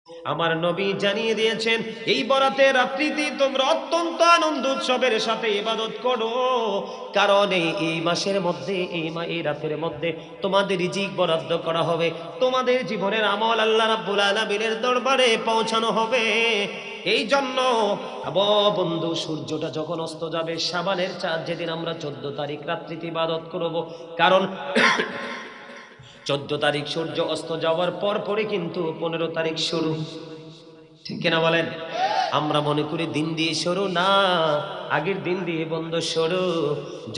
আমার নবী জানিয়ে দিয়েছেন এই বরাতের রাত্রিতে তোমরা অত্যন্ত আনন্দ উৎসবের সাথে ইবাদত করো, কারণ এই মাসের মধ্যে এই রাতের মধ্যে তোমাদের রিজিক বরাদ্দ করা হবে, তোমাদের জীবনের আমল আল্লাহ রাব্বুল আলামিনের দরবারে পৌঁছানো হবে। এই জন্য বন্ধু, সূর্যটা যখন অস্ত যাবে, শাবানের চাঁদ যেদিন আমরা 14 তারিখ রাত্রিতে ইবাদত করব, কারণ 14 তারিখ সূর্য অস্ত যাওয়ার পর পরে কিন্তু 15 তারিখ শুরু, ঠিক কিনা বলেন? আমরা মনে করি দিন দিয়ে শুরু, না, আগের দিন দিয়ে বন্ধ শুরু।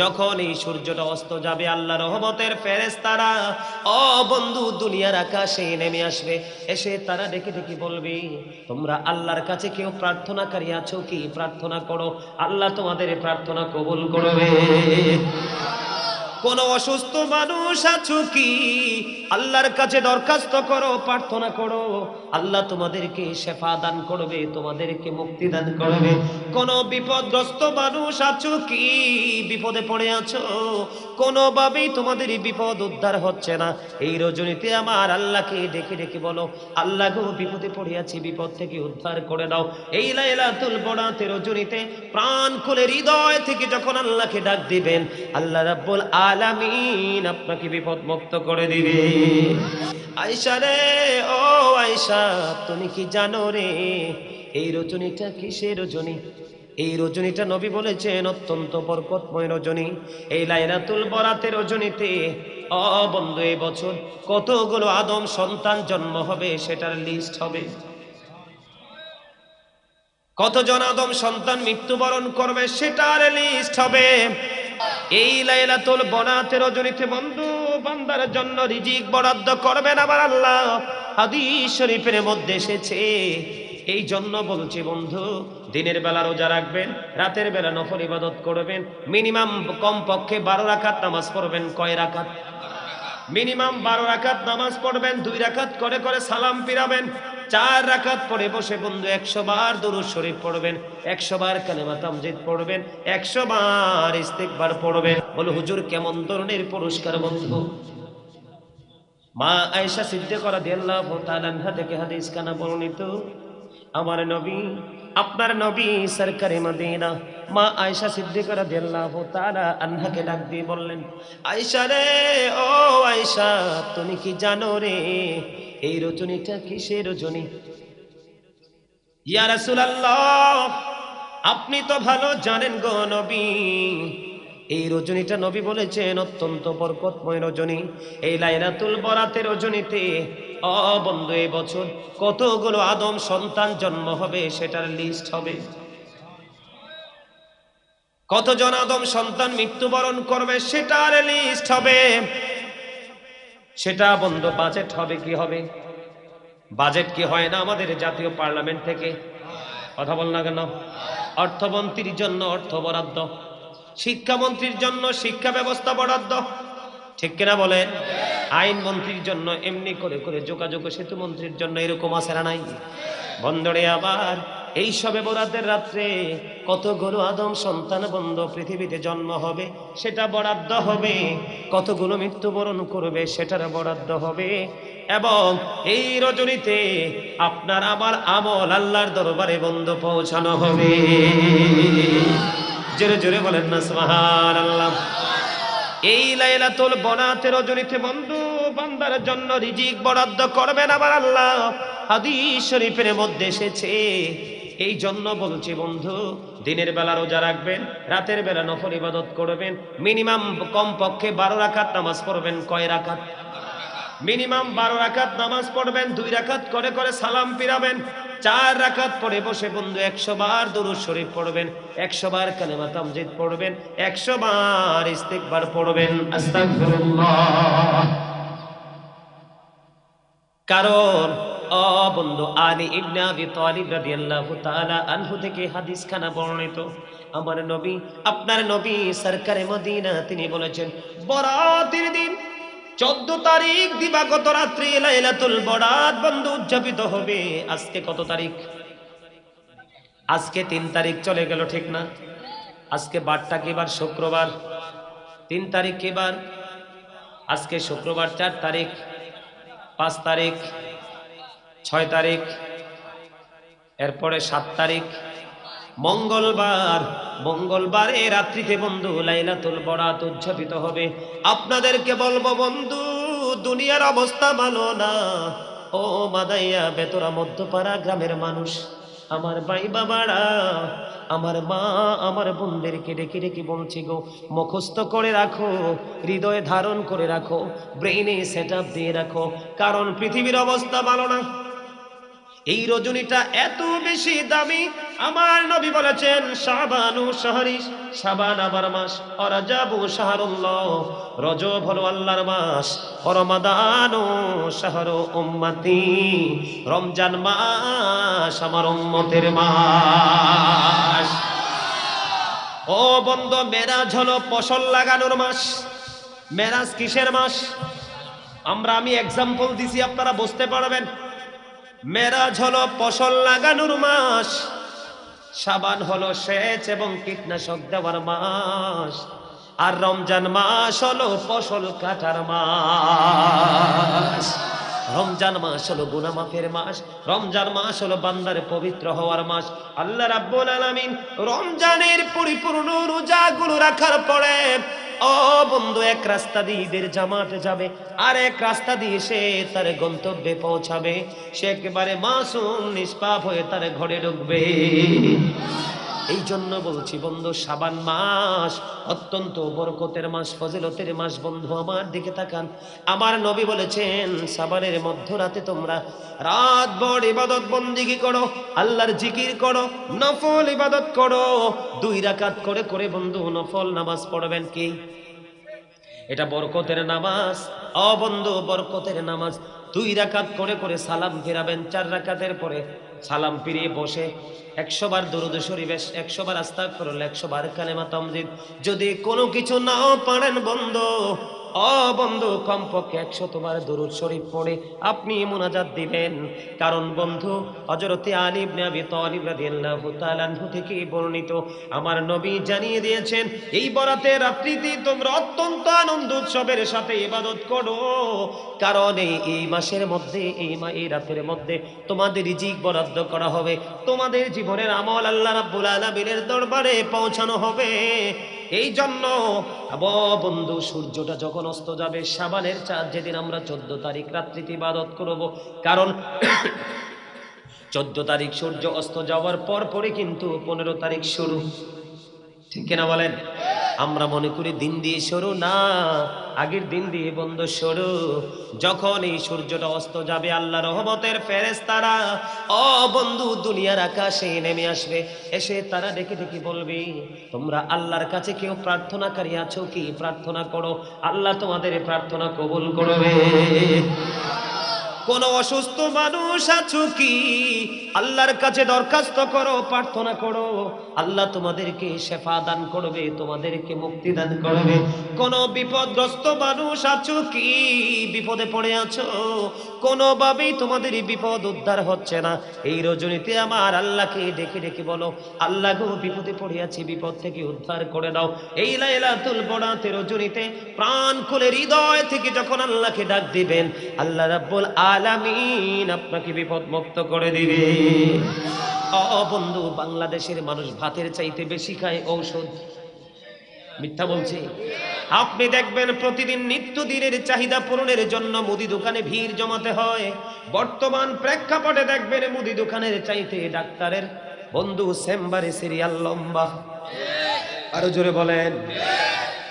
যখন এই সূর্যটা অস্ত যাবে, আল্লাহ রহমতের ফেরেশতারা ও বন্ধু দুনিয়ার আকাশে নেমে আসবে, এসে তারা ডেকে ডেকে বলবে, তোমরা আল্লাহর কাছে কেউ প্রার্থনাকারী আছো কি? প্রার্থনা করো, আল্লাহ তোমাদের প্রার্থনা কবুল করবে। কোন অসুস্থ মানুষ আছো কি? আল্লাহর কাছে দরখাস্ত করো, প্রার্থনা করো, আল্লাহ তোমাদেরকে শেফা দান করবে, তোমাদেরকে মুক্তি দান করবে। কোন বিপদগ্রস্ত মানুষ আছো কি? বিপদে পড়ে আছো, কোনোভাবেই তোমাদের এই বিপদ উদ্ধার হচ্ছে না, এই রজনীতে আমার আল্লাহকে ডেকে ডেকে বলো, আল্লাহ গো, বিপদে পড়ে আছি, বিপদ থেকে উদ্ধার করে দাও। এই লাইলাতুল বরাতের রজনীতে প্রাণ খুলে হৃদয় থেকে যখন আল্লাহকে ডাক দিবেন, আল্লাহ রাব্বুল আলামিন আপনাকে বিপদ মুক্ত করে দিবে। আয়েশা রে, ও আয়েশা, তুমি কি জানো রে এই রজনীটা কিসের রজনী? এই রজনীটা নবী বলেছেন অত্যন্ত বরকতময় রজনী। এই লাইলাতুল বরাতের রজনীতে বন্ধু এই বছর কতগুলো আদম সন্তান জন্ম হবে সেটার লিস্ট হবে। কতজন আদম সন্তান মৃত্যুবরণ করবে সেটার লিস্ট হবে। এই লাইলাতুল বরাতের রজনীতে বন্ধু বান্দার জন্য রিজিক বরাদ্দ করবেন আমার আল্লাহ, হাদিস শরীফের মধ্যে এসেছে। এই জন্য বলছি বন্ধু, দিনের বেলা রোজা রাখবেন, রাতের বেলা নফল ইবাদত করবেন, মিনিমাম কমপক্ষে 12 রাকাত নামাজ পড়বেন। কয় রাকাত? মিনিমাম 12 রাকাত নামাজ পড়বেন, 2 রাকাত করে করে সালাম ফিরাবেন, 4 রাকাত পড়ে বসে বন্ধু 100 বার দুরূদ শরীফ পড়বেন, 100 বার কালেমা তামজিদ পড়বেন, 100 বার ইস্তিগফার পড়বেন। বলে হুজুর কেমন ধরনের পুরস্কার বন্ধু? মা আয়েশা সিদ্দিকা রাদিয়াল্লাহু তাআলা আনহা থেকে হাদিস কানা বর্ণিত, আমার নবী, আপনার নবী সরকারে মদিনা মা আয়েশা সিদ্দিকা রাদিয়াল্লাহু তাআলা আনহাকে ডাক দিয়ে বললেন, আয়েশা রে, ও আয়েশা, তুমি কি জানো রে এই রজনীটা কিসের রজনী? ইয়া রাসূলুল্লাহ, আপনি তো ভালো জানেন গো নবী, এই রজনীটা নবী বলেছেন অত্যন্ত বরকতময় রজনী। এই লাইলাতুল বরাতের রজনীতে বন্ধু এই বছর কতগুলো আদম সন্তান জন্ম হবে সেটার লিস্ট হবে। কতজন আদম সন্তান মৃত্যুবরণ করবে সেটার লিস্ট হবে। সেটা বন্ধু বাজেট হবে। কি হবে? বাজেট কি হয় না আমাদের জাতীয় পার্লামেন্ট থেকে? কথা বল না কেন? অর্থমন্ত্রীর জন্য অর্থ বরাদ্দ, শিক্ষামন্ত্রীর জন্য শিক্ষা ব্যবস্থা বরাদ্দ, ঠিক কিনা বলেন? আইন মন্ত্রীর জন্য এমনি করে করে, যোগাযোগ সেতু মন্ত্রীর জন্য এরকম আছে না নাই? বন্ধরে আবার এই সবে বরাতের রাত্রে কতগুলো আদম সন্তান বন্ধ পৃথিবীতে জন্ম হবে সেটা বরাদ্দ হবে, কতগুলো মৃত্যুবরণ করবে সেটার বরাদ্দ হবে। এবং এই রজনীতে আপনার আমার আমল আল্লাহর দরবারে বন্ধ পৌঁছানো হবে। জোরে জোরে বলেন না সুবহানাল্লাহ। এই লাইলাতুল বরাতের রজনীতে বন্ধু বান্দার জন্য রিজিক বরাদ্দ করবেন আমার আল্লাহ, হাদিস শরীফের মধ্যে এসেছে। এই জন্য বলছি বন্ধু, দিনের বেলা রোজা রাখবেন, রাতের বেলা নফল ইবাদত করবেন, মিনিমাম কমপক্ষে 12 রাকাত নামাজ পড়বেন। কয় রাকাত? মিনিমাম 12 রাকাত নামাজ পড়বেন, 2 রাকাত করে করে সালাম ফিরাবেন, 4 রাকাত পড়ে বসে বন্ধু 100 বার দুরূদ শরীফ পড়বেন, 100 বার কালেমা তামজিদ পড়বেন, 100 বার ইস্তিগফার পড়বেন, আস্তাগফিরুল্লাহ। কারণ বন্ধু আলী ইবনে আবি তালিব রাদিয়াল্লাহু তাআলা আনহু থেকে হাদিস খানা বর্ণিত, আমার নবী, আপনার নবী সরকারে মদিনা তিনি বলেছেন, বরাতের দিন 14 তারিখ দিবাগত রাত্রি লাইলাতুল বরাত বন্ধু উদযাপিত হবে। আজকে কত তারিখ? আজকে 3 তারিখ চলে গেল, ঠিক না? আজকে বারটা কি বার? শুক্রবার। 3 তারিখ কি বার? আজকে শুক্রবার। 4 তারিখ, 5 তারিখ, 6 তারিখ, এরপরে 7 তারিখ মঙ্গলবার, মঙ্গলবারে রাত্রিতে বন্ধু লাইলাতুল বরাত উদযাপিত হবে। আপনাদেরকে বলবো বন্ধু, দুনিয়ার অবস্থা ভালো না। ও মাদাইয়া বেতরা মধ্যপাড়া গ্রামের মানুষ, আমার ভাই বাবারা, আমার মা, আমার বোনদেরকে ডেকে ডেকে বলছি গো, মুখস্থ করে রাখো, হৃদয়ে ধারণ করে রাখো, ব্রেইনে সেট আপ দিয়ে রাখো, কারণ পৃথিবীর অবস্থা ভালো না। এই রজনীটা এত বেশি দামি, আমার নবী বলেছেন শাবানু শাহরি, শাবান আমার মাস, রজবু শাহরুল্লাহ, রজব হলো আল্লাহর মাস, রমাদানু শাহরু উম্মতি, রমজান মাস আমার উম্মতের মাস। ও বন্ধু, মেরাজ হলো ফসল লাগানোর মাস। মেরাজ কিসের মাস? আমি এক্সাম্পল দিছি, আপনারা বুঝতে পারবেন। মেরাজ হলো ফসল লাগানোর মাস, শাবান হলো সেচ এবং কীটনাশক দেওয়ার মাস, আর রমজান মাস হলো ফসল কাটার মাস। রমজান মাস হলো গুনাহ মাফের মাস, রমজান মাস হলো বান্দার পবিত্র হওয়ার মাস। আল্লাহ রাব্বুল আলামিন রমজানের পরিপূর্ণ রোজাগুলো রাখার পরে ও বন্ধু, এক রাস্তা দিয়ে ঈদের জামাতে যাবে, আর এক রাস্তা দিয়ে সে তার গন্তব্যে পৌঁছাবে। সে একেবারে মাসুম নিষ্পাপ হয়ে তার ঘরে ঢুকবে। এই জন্য বলছি বন্ধু, শাবান মাস অত্যন্ত বরকতের মাস, ফজিলতের মাস। বন্ধু আমার দিকে তাকান, আমার নবী বলেছেন শাবানের মধ্যরাতে তোমরা রাত ভর ইবাদত বন্দেগী করো, আল্লাহর জিকির করো, নফল ইবাদত করো। 2 রাকাত করে করে বন্ধু নফল নামাজ পড়বেন। কি এটা? বরকতের নামাজ। ও বন্ধু, বরকতের নামাজ। 2 রাকাত করে করে সালাম ফিরাবেন। 4 রাকাতের পরে সালাম ফিরিয়ে বসে 100 বার দরুদ শরীফ, 100 বার আস্তাগফিরুল্লাহ, 100 বার কালেমা তামজিদ। যদি কোনো কিছু নাও পারেন বন্ধু, ও বন্ধু, কমপক্ষে 100 বার দরুদ শরীফ পড়ে আপনি মুনাজাত দিবেন। কারণ বন্ধু, হযরতে আলী ইবনে আবি তালিব রাদিয়াল্লাহু তাআলা আনহু থেকে বর্ণিত, আমার নবী জানিয়ে দিয়েছেন এই বরাতের রাত্রিতে তোমরা অত্যন্ত আনন্দ উৎসবের সাথে ইবাদত করো, কারণ এই মাসের মধ্যে, এই রাতের মধ্যে তোমাদের রিজিক বরাদ্দ করা হবে, তোমাদের জীবনের আমল আল্লাহ রাব্বুল আলামিনের দরবারে পৌঁছানো হবে। এই জন্য বন্ধু, সূর্যটা যখন অস্ত যাবে, শাবানের চাঁদ যেদিন, আমরা 14 তারিখ রাত্রিতে ইবাদত করব। কারণ 14 তারিখ সূর্য অস্ত যাওয়ার পর পরে কিন্তু 15 তারিখ শুরু, ঠিক কিনা বলেন? আমরা মনে করি দিন দিয়ে শুরু, না, আগের দিন দিয়ে বন্ধু শুরু। যখন এই সূর্যটা অস্ত যাবে, আল্লাহ রহমতের ফেরেশতারা ও বন্ধু দুনিয়ার আকাশে নেমে আসবে। এসে তারা ডেকে ডেকে বলবে, তোমরা আল্লাহর কাছে কেউ প্রার্থনাকারী আছো কি? প্রার্থনা করো, আল্লাহ তোমাদের প্রার্থনা কবুল করবে। কোন অসুস্থ মানুষ আছো কি? আল্লাহর কাছে দরখাস্ত করো, প্রার্থনা করো, আল্লাহ তোমাদেরকে শেফা দান করবে, তোমাদেরকে মুক্তি দান করবে। কোন বিপদগ্রস্ত মানুষ আছো কি? বিপদে পড়ে আছো, কোনোভাবেই তোমাদের বিপদ উদ্ধার হচ্ছে না, এই রজনীতে আমার আল্লাহকে ডেকে ডেকে বলো, আল্লাহ গো, বিপদে পড়ে আছি, বিপদ থেকে উদ্ধার করে দাও। এই লাইলাতুল বরাতের রজনীতে প্রাণ খুলে হৃদয় থেকে যখন আল্লাহকে ডাক দিবেন, আল্লাহ রাব্বুল আলামিন আপনাকে বিপদ মুক্ত করে দিবে। ও বন্ধু, বাংলাদেশের মানুষ ভাতের চাইতে বেশি খায় ঔষধ। মিথ্যা বলছি? আপনি দেখবেন প্রতিদিন নিত্যদিনের চাহিদা পূরণের জন্য মুদি দোকানে ভিড় জমাতে হয়। বর্তমান প্রেক্ষাপটে দেখবেন মুদি দোকানের চাইতে ডাক্তারের বন্ধু চেম্বারে সিরিয়াল লম্বা। আরো জোরে বলেন।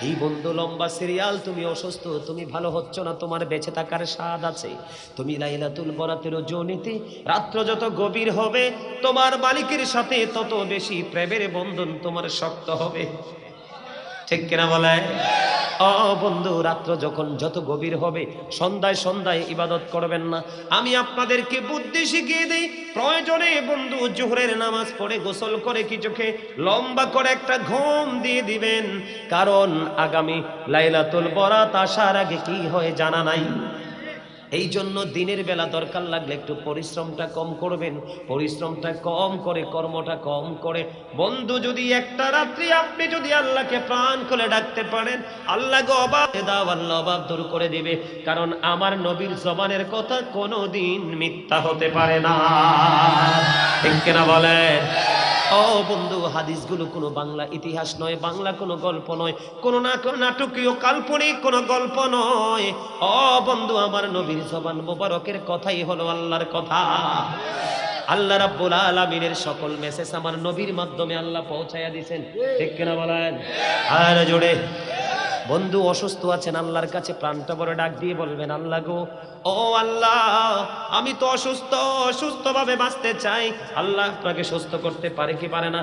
এই বন্ধু লম্বা সিরিয়াল। তুমি অসুস্থ, তুমি ভালো হচ্ছ না, তোমার বেঁচে থাকার স্বাদ আছে, তুমি লাইলাতুল বরাতের রজনীতে রাত্র যত গভীর হবে, তোমার মালিকের সাথে তত বেশি প্রেমের বন্ধন তোমার শক্ত হবে, ঠিক কিনা বলে? ও বন্ধু, রাত্র যখন যত গভীর হবে, সন্ধ্যায় সন্ধ্যায় ইবাদত করবেন না। আমি আপনাদেরকে বুদ্ধি শিখিয়ে দিই, প্রয়োজনে বন্ধু জোহরের নামাজ পড়ে গোসল করে কি চোখে লম্বা করে একটা ঘুম দিয়ে দিবেন, কারণ আগামী লাইলাতুল বরাত আসার আগে কি হয় জানা নাই। এই জন্য দিনের বেলা দরকার লাগলে একটু পরিশ্রমটা কম করবেন, পরিশ্রমটা কম করে কর্মটা কম করে। বন্ধু, যদি একটা রাত্রি আপনি যদি আল্লাহকে প্রাণ খুলে ডাকতে পারেন, আল্লাহকে অভাব দাও, আল্লাহ অভাব দূর করে দিবে। কারণ আমার নবীর জবানের কথা কোনোদিন মিথ্যা হতে পারে না, ঠিক ঠিক কিনা বলেন? ও বন্ধু, হাদিসগুলো কোনো বাংলা ইতিহাস নয়, বাংলা কোনো গল্প নয়, কোনো না কোনো নাটকীয় কাল্পনিক কোনো গল্প নয়। ও বন্ধু, আমার নবীর জবান মোবারকের কথাই হলো আল্লাহর কথা। আল্লাহ রাব্বুল আলামিনের সকল মেসেজ আমার নবীর মাধ্যমে আল্লাহ পৌঁছায়া দিয়েছেন। ঠিক কিনা বলেন? আর জোরে। বন্ধু অসুস্থ আছেন, আল্লাহর কাছে প্রাণটা বড় ডাক দিয়ে বলবেন, আল্লাহ গো, ও আল্লাহ, আমি তো অসুস্থ, সুস্থভাবে বাঁচতে চাই। আল্লাহ আপনাকে সুস্থ করতে পারে কি পারে না?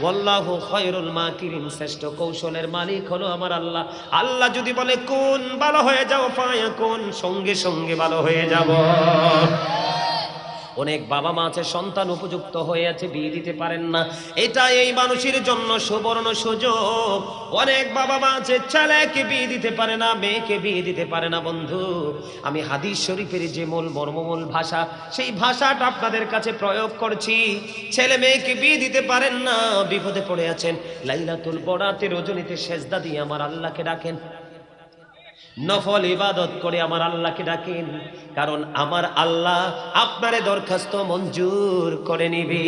ওয়াল্লাহু খায়রুল মাকিরিন, শ্রেষ্ঠ কৌশলের মালিক হলো আমার আল্লাহ। আল্লাহ যদি বলে কোন ভালো হয়ে যাও, ফায়াকুন, সঙ্গে সঙ্গে ভালো হয়ে যাব। অনেক বাবা মা আছে সন্তান উপযুক্ত হয়ে আছে, বিয়ে দিতে পারেন না, এটা এই মানুষের জন্য সুবর্ণ সুযোগ। অনেক বাবা মা আছে ছেলেকে বিয়ে দিতে পারে না, মেয়েকে বিয়ে দিতে পারে না। বন্ধু, আমি হাদিস শরীফের যে মূল মর্মমূল ভাষা, সেই ভাষাটা আপনাদের কাছে প্রয়োগ করছি। ছেলে মেয়েকে বিয়ে দিতে পারেন না, বিপদে পড়ে আছেন, লাইলাতুল বরাতের রজনীতে সেজদা দিয়ে আমার আল্লাহকে ডাকেন, নফল ইবাদত করে আমার আল্লাহকে ডাকেন, কারণ আমার আল্লাহ আপনারে দরখাস্ত মঞ্জুর করে নিবে।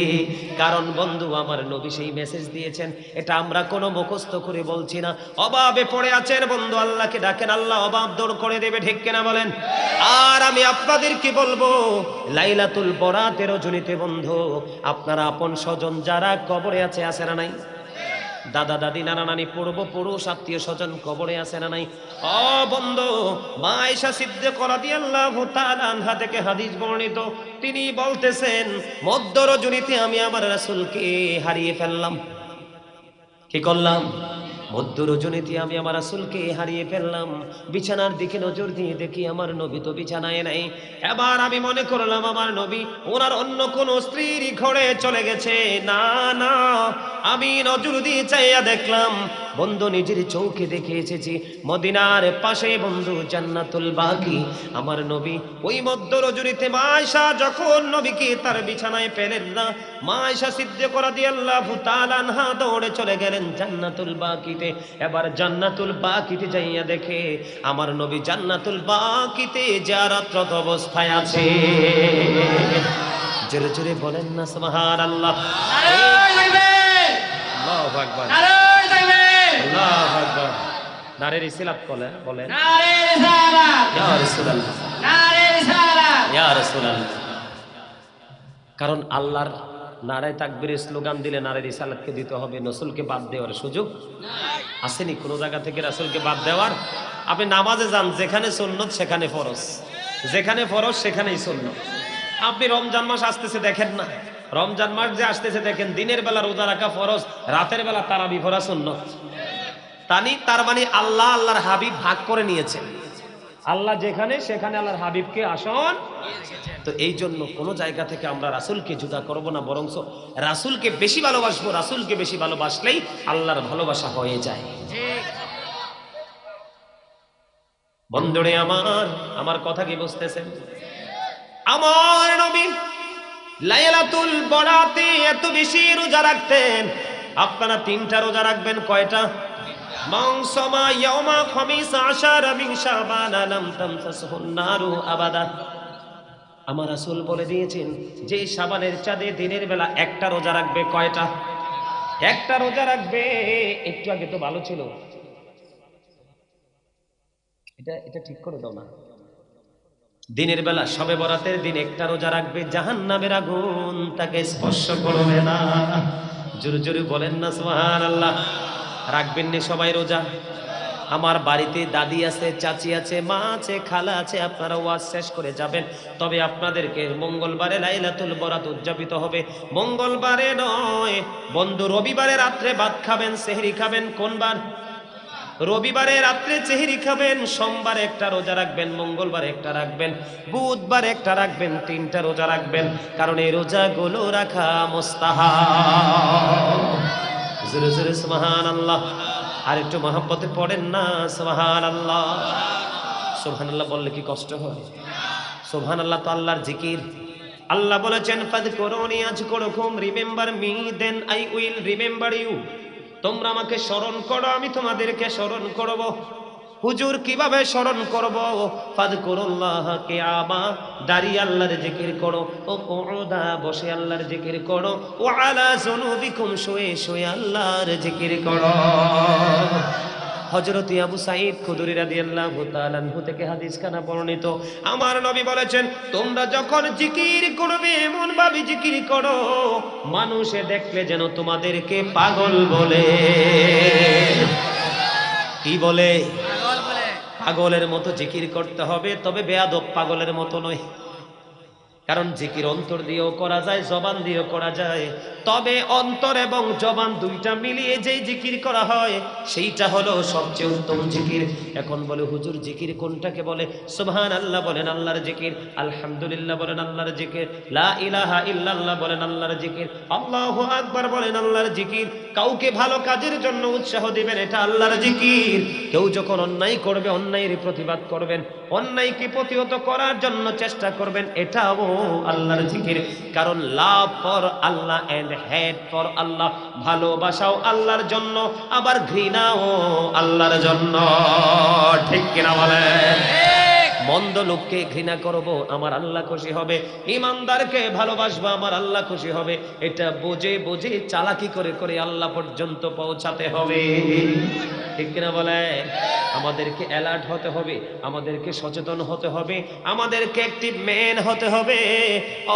কারণ বন্ধু, আমার নবী সেই মেসেজ দিয়েছেন, এটা আমরা কোনো মুখস্থ করে বলছি না। অভাবে পড়ে আছেন বন্ধু, আল্লাহকে ডাকেন, আল্লাহ অভাব দূর করে দেবে। ঠিক কিনা বলেন? আর আমি আপনাদেরকে বলবো, লাইলাতুল বরাতের রজনীতে বন্ধু, আপনারা আপন স্বজন যারা কবরে আছে, আছে না নাই? দাদা দাদি নানা নানি পূর্বপুরুষ আত্মীয় স্বজন কবরে আছে না নাই? ও বন্ধু, মা আয়েশা সিদ্দিকা রাদিয়াল্লাহু তাআলা আনহা থেকে হাদিস বর্ণিত, তিনি বলতেছেন, মধ্য রজনীতে আমি আমার রাসূলকে হারিয়ে ফেললাম। কি করলাম? মধ্য রজনীতে আমি আমার রাসূলকে হারিয়ে ফেললাম। বিছানার দিকে নজর দিয়ে দেখি আমার নবী তো বিছানায় নাই। এবার আমি মনে করলাম আমার নবী ওনার অন্য কোন স্ত্রীর ঘরে চলে গেছে। না না, আমি নজর দিয়ে চাইয়া দেখলাম, বন্ধু নিজের চোখে দেখে এসেছি, মদিনার পাশে বন্ধু জান্নাতুল বাকি আমার নবী। ওই মধ্য রজনীতে মা আয়েশা যখন নবীকে তার বিছানায় পেলেন না, মা আয়েশা সিদ্দিকা রাদিয়াল্লাহু তাআলা আনহা দৌড়ে চলে গেলেন জান্নাতুল বাকিতে। এবার জান্নাতুল বাকিতে যাইয়া দেখে আমার নবী জান্নাতুল বাকিতে জিয়ারতরত অবস্থায় আছে। জোরে জোরে বলেন না সুবহানাল্লাহ। আল্লাহু আকবার, আল্লাহু আকবার। নারে রিসালাত বলেন, নারে রিসালাত, ইয়া রাসূলুল্লাহ, নারে রিসালাত, ইয়া রাসূলুল্লাহ। কারণ আল্লাহর নারে তাকবীরের স্লোগান দিলে নারে রিসালাতকে দিতে হবে, রাসূলকে বাদ দেওয়ার সুযোগ আসেনি কোন জায়গা থেকে রাসূলকে বাদ দেওয়ার। আপনি নামাজে যান, যেখানে সুন্নত সেখানে ফরজ, যেখানে ফরজ সেখানেই সুন্নত। আপনি রমজান মাস আসতেছে দেখেন না, রমজান মাস যে আসতেছে দেখেন, দিনের বেলা রোজা রাখা ফরজ, রাতের বেলা তারাবি পড়া সুন্নত। তার মানে আল্লাহ আল্লাহর হাবিব ভাগ করে নিয়েছেন। আল্লাহ যেখানে সেখানে আল্লাহর হাবিবকে আসন। তো এই জন্য কোনো জায়গা থেকে আমরা রাসূলকে জুদা করব না, বরং রাসূলকে বেশি ভালোবাসবো। রাসূলকে বেশি ভালোবাসলেই আল্লাহর ভালোবাসা হয়ে যায়। বন্ধুরে আমার কথা কি বুঝতেছেন? আমার নবী লাইলাতুল বরাতে এত বেশি রোজা রাখতেন। আপনারা 3টা রোজা রাখবেন, কয়টা? মাংসমা ইয়াউমা খামিস আশারা মিন শাবান লাম তামসাসহুন নারু আবাদা। আমার রাসূল বলে দিয়েছেন, যে শাবানের চাঁদে দিনের বেলা একটা রোজা রাখবে, কয়টা? একটা রোজা রাখবে। একটু আগে তো ভালো ছিল, এটা ঠিক করে দাও না। দিনের বেলা শবে বরাতের দিন একটা রোজা রাখবে, জাহান্নামের আগুন তাকে স্পর্শ করবে না। জোরে জোরে বলেন না সুবহানাল্লাহ। রাখবেন না সবাই রোজা? আমার বাড়িতে দাদি আছে, চাচি আছে, মা আছে, খালা আছে, আপনারা ওয়াজ শেষ করে যাবেন। তবে আপনাদেরকে মঙ্গলবারে লাইলাতুল বরাত উদযাপিত হবে। মঙ্গলবারে নয় বন্ধু, রবিবারে রাত্রে ভাত খাবেন, সেহরি খাবেন। কোন বার? রবিবারে রাত্রে সেহরি খাবেন, সোমবারে একটা রোজা রাখবেন, মঙ্গলবারে একটা রাখবেন, বুধবারে একটা রাখবেন, 3টা রোজা রাখবেন। কারণ এই রোজাগুলো রাখা মুস্তাহাব। জোরে জোরে সুবহানাল্লাহ। আর একটু মহব্বতে পড়েন না সুবহানাল্লাহ। সুবহানাল্লাহ বললে কি কষ্ট হয়? সুবহানাল্লাহ তো আল্লাহর জিকির। আল্লাহ বলেছেন, ফাযকুরুনি আযকুরুকুম, remember me then I will remember you. তোমরা আমাকে স্মরণ করো, আমি তোমাদেরকে স্মরণ করব। হুজুর কিভাবে স্মরণ করব? ফাযকুরুল্লাহ কিয়ামা, দাঁড়িয়ে আল্লাহর জিকির করো, ও কুউদা, বসে আল্লাহর জিকির করো, ও আলা জুনুবিকুম, শুয়ে শুয়ে আল্লাহর জিকির করো। হযরত আবু সাঈদ খুদরী রাদিয়াল্লাহু তাআলা আনহু থেকে হাদিস খানা বর্ণিত, আমার নবী বলেছেন, তোমরা যখন জিকির করবে এমন ভাবে জিকির করো মানুষে দেখলে যেন তোমাদেরকে পাগল বলে। কি বলে? পাগল বলে। পাগলের মতো জিকির করতে হবে, তবে বেয়াদব পাগলের মতো নয়। কারণ জিকির অন্তর দিয়েও করা যায়, জবান দিয়েও করা যায়, তবে অন্তর এবং জবান দুইটা মিলিয়ে যেই জিকির করা হয় সেইটা হলো সবচেয়ে উত্তম জিকির। এখন বলে হুজুর জিকির কোনটাকে বলে? সুবহানাল্লাহ বলেন আল্লাহর জিকির, আলহামদুলিল্লাহ বলেন আল্লাহর জিকির, লা ইলাহা ইল্লাল্লাহ বলেন আল্লাহর জিকির, আল্লাহু আকবার বলেন আল্লাহর জিকির। কাউকে ভালো কাজের জন্য উৎসাহ দিবেন, এটা আল্লাহর জিকির। কেউ যখন অন্যায় করবে অন্যায়ের প্রতিবাদ করবেন, অন্যায়কে প্রতিহত করার জন্য চেষ্টা করবেন, এটাও আল্লাহর জিকির। কারণ love for Allah and hate for Allah, ভালোবাসাও আল্লাহর জন্য, আবার ঘৃণাও আল্লাহর জন্য। ঠিক কিনা বলেন? মন্দ লোককে ঘৃণা করব, আমার আল্লাহ খুশি হবে। ইমানদারকে ভালোবাসবো, আমার আল্লাহ খুশি হবে। এটা বুঝে বুঝে চালাকি করে করে আল্লাহ পর্যন্ত পৌঁছাতে হবে। ঠিক কিনা বলে? আমাদেরকে অ্যালার্ট হতে হবে, আমাদেরকে সচেতন হতে হবে, আমাদেরকে অ্যাক্টিভ ম্যান হতে হবে।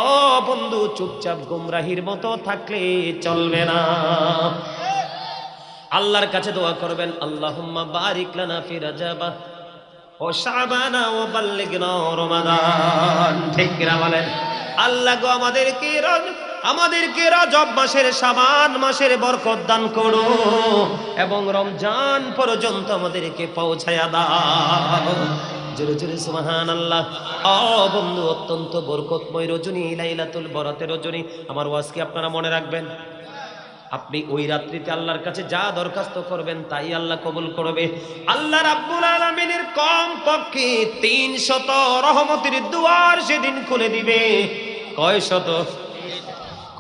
ও বন্ধু, চুপচাপ গুমরাহির মতো থাকলে চলবে না। আল্লাহর কাছে দোয়া করবেন, আল্লাহুম্মা বারিক লানা ফি রাজাবা ও শাবানা ও বাল্লিগনা রমাদান। ঠিক কিনা বলেন? আল্লাহ গো, আমাদেরকে রজব মাসের, শাবান মাসের বরকত দান করো এবং রমজান পর্যন্ত আমাদেরকে পৌঁছায়া দাও। জোরে জোরে সুবহানাল্লাহ। ও বন্ধু, অত্যন্ত বরকতময় রজনী, লাইলাতুল বরাতের রজনী। আমার ওয়াজ কি আপনারা মনে রাখবেন? আপনি ওই রাত্রিতে আল্লাহর কাছে যা দরখাস্ত করবেন তাই আল্লাহ কবুল করবে। আল্লাহ রাব্বুল আলামিনের কম পক্ষে 300 রহমতের দুয়ার সেদিন খুলে দিবে। কয় শত?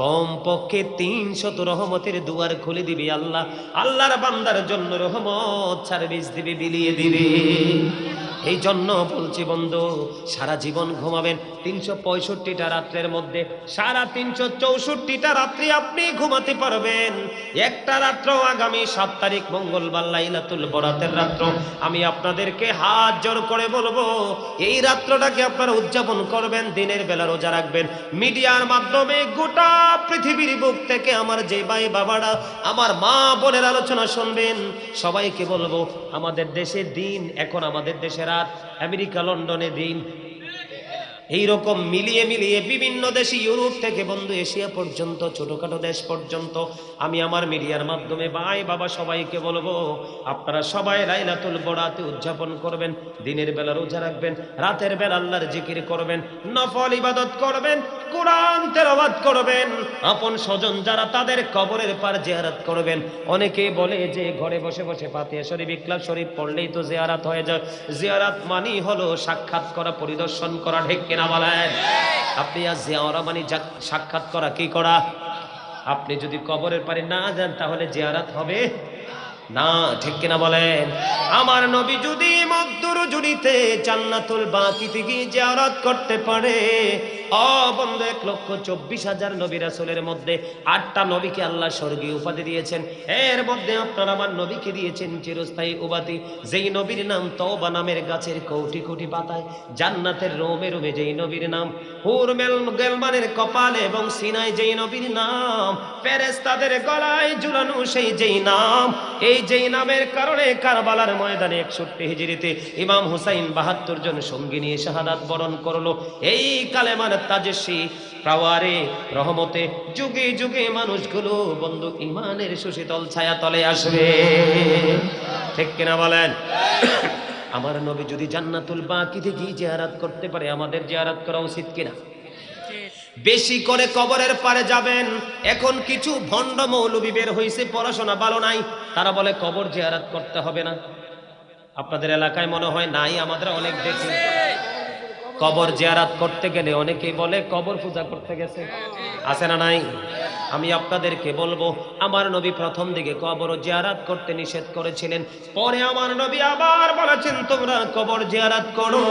কম পক্ষে 300 রহমতের দুয়ার খুলে দিবে আল্লাহ। আল্লাহর বান্দার জন্য রহমত সার্ভিস দিবে, বিলিয়ে দিবে। এই জন্য বলছি বন্ধু, সারা জীবন ঘুমাবেন 365টা রাত্রের মধ্যে, সারা 364টা রাত্রি আপনি ঘুমাতে পারবেন। একটা রাত্র আগামী 7 তারিখ মঙ্গলবার লাইলাতুল বরাতের রাত্র, আমি আপনাদেরকে হাত জোর করে বলবো এই রাত্রটাকে আপনারা উদযাপন করবেন, দিনের বেলা রোজা রাখবেন। মিডিয়ার মাধ্যমে গোটা পৃথিবীর বুক থেকে আমার যে ভাই বাবারা, আমার মা বোনের আলোচনা শুনবেন, সবাইকে বলবো আমাদের দেশে দিন, এখন আমাদের দেশে রাত, আমেরিকা লন্ডনে দিন। এইরকম মিলিয়ে মিলিয়ে বিভিন্ন দেশে, ইউরোপ থেকে বন্ধু এশিয়া পর্যন্ত, ছোটখাটো দেশ পর্যন্ত আমি আমার মিডিয়ার মাধ্যমে ভাই বাবা সবাইকে বলবো আপনারা সবাই লাইলাতুল বরাত উদযাপন করবেন, দিনের বেলা রোজা রাখবেন, রাতের বেলা আল্লাহর জিকির করবেন, নফল ইবাদত করবেন, কোরআন তেলাওয়াত করবেন, আপন স্বজন যারা তাদের কবরের পার জিয়ারত করবেন। অনেকে বলে যে ঘরে বসে বসে ফাতিহা শরীফ, ইখলাস শরীফ পড়লেই তো জিয়ারত হয়ে যায়। জিয়ারত মানেই হলো সাক্ষাৎ করা, পরিদর্শন করা। ঠিক কিনা বলেন? আপনি আজ জিয়ারা মানে সাক্ষাৎ করা, কি করা? আপনি যদি কবরের পারে না যান তাহলে জিয়ারত হবে না। ঠিক কিনা বলেন? আমার নবী যদি মকদুর জুড়িতে জান্নাতুল বাকিতে গিয়ে জিয়ারত করতে পারে, ও বন্ধু 1,24,000 নবী রাসূলের মধ্যে 8টা নবীকে আল্লাহ স্বর্গীয় উপাধি দিয়েছেন। এর মধ্যে আপনারা আমার নবীকে দিয়েছেন চিরস্থায়ী উপাধি, যেই নবীর নাম তওবা নামের গাছের কোটি কোটি পাতায়, জান্নাতের রোমে রোমে যেই নবীর নাম, হুর গেলমানের কপালে এবং সিনায় যেই নবীর নাম, ফেরেশতাদের গলায় ঝুলানো সেই যেই নাম, এই যেই নামের কারণে কারবালার ময়দানে 61 হিজরিতে ইমাম হুসাইন 72 জন সঙ্গী নিয়ে শাহাদাত বরণ করলো। এই কালেমার তাজেশি পাওয়ারে রহমতে যুগে যুগে মানুষগুলো বন্ধু ইমানের সুশীতল ছায়া তলে আসবে। ঠিক কিনা বলেন? আমার নবী যদি জান্নাতুল বাকিতে গিয়ে জিয়ারত করতে পারে, আমাদের জিয়ারত করা উচিত কিনা? বেশি করে কবরের পারে যাবেন। এখন কিছু ভণ্ড মৌলবী বের হইছে, পড়াশোনা ভালো নাই, তারা বলে কবর জিয়ারত করতে হবে না। আপনাদের এলাকায় মনে হয় নাই, আমাদের অনেক দেখি। কবর জিয়ারত করতে গেলে অনেকেই বলে কবর পূজা করতে গেছে, আছে না নাই? আমি আপনাদেরকে বলবো, আমার নবী প্রথম দিকে কবর জিয়ারত করতে নিষেধ করেছিলেন, পরে আমার নবী আবার বলেছেন তোমরা কবর জিয়ারত করো,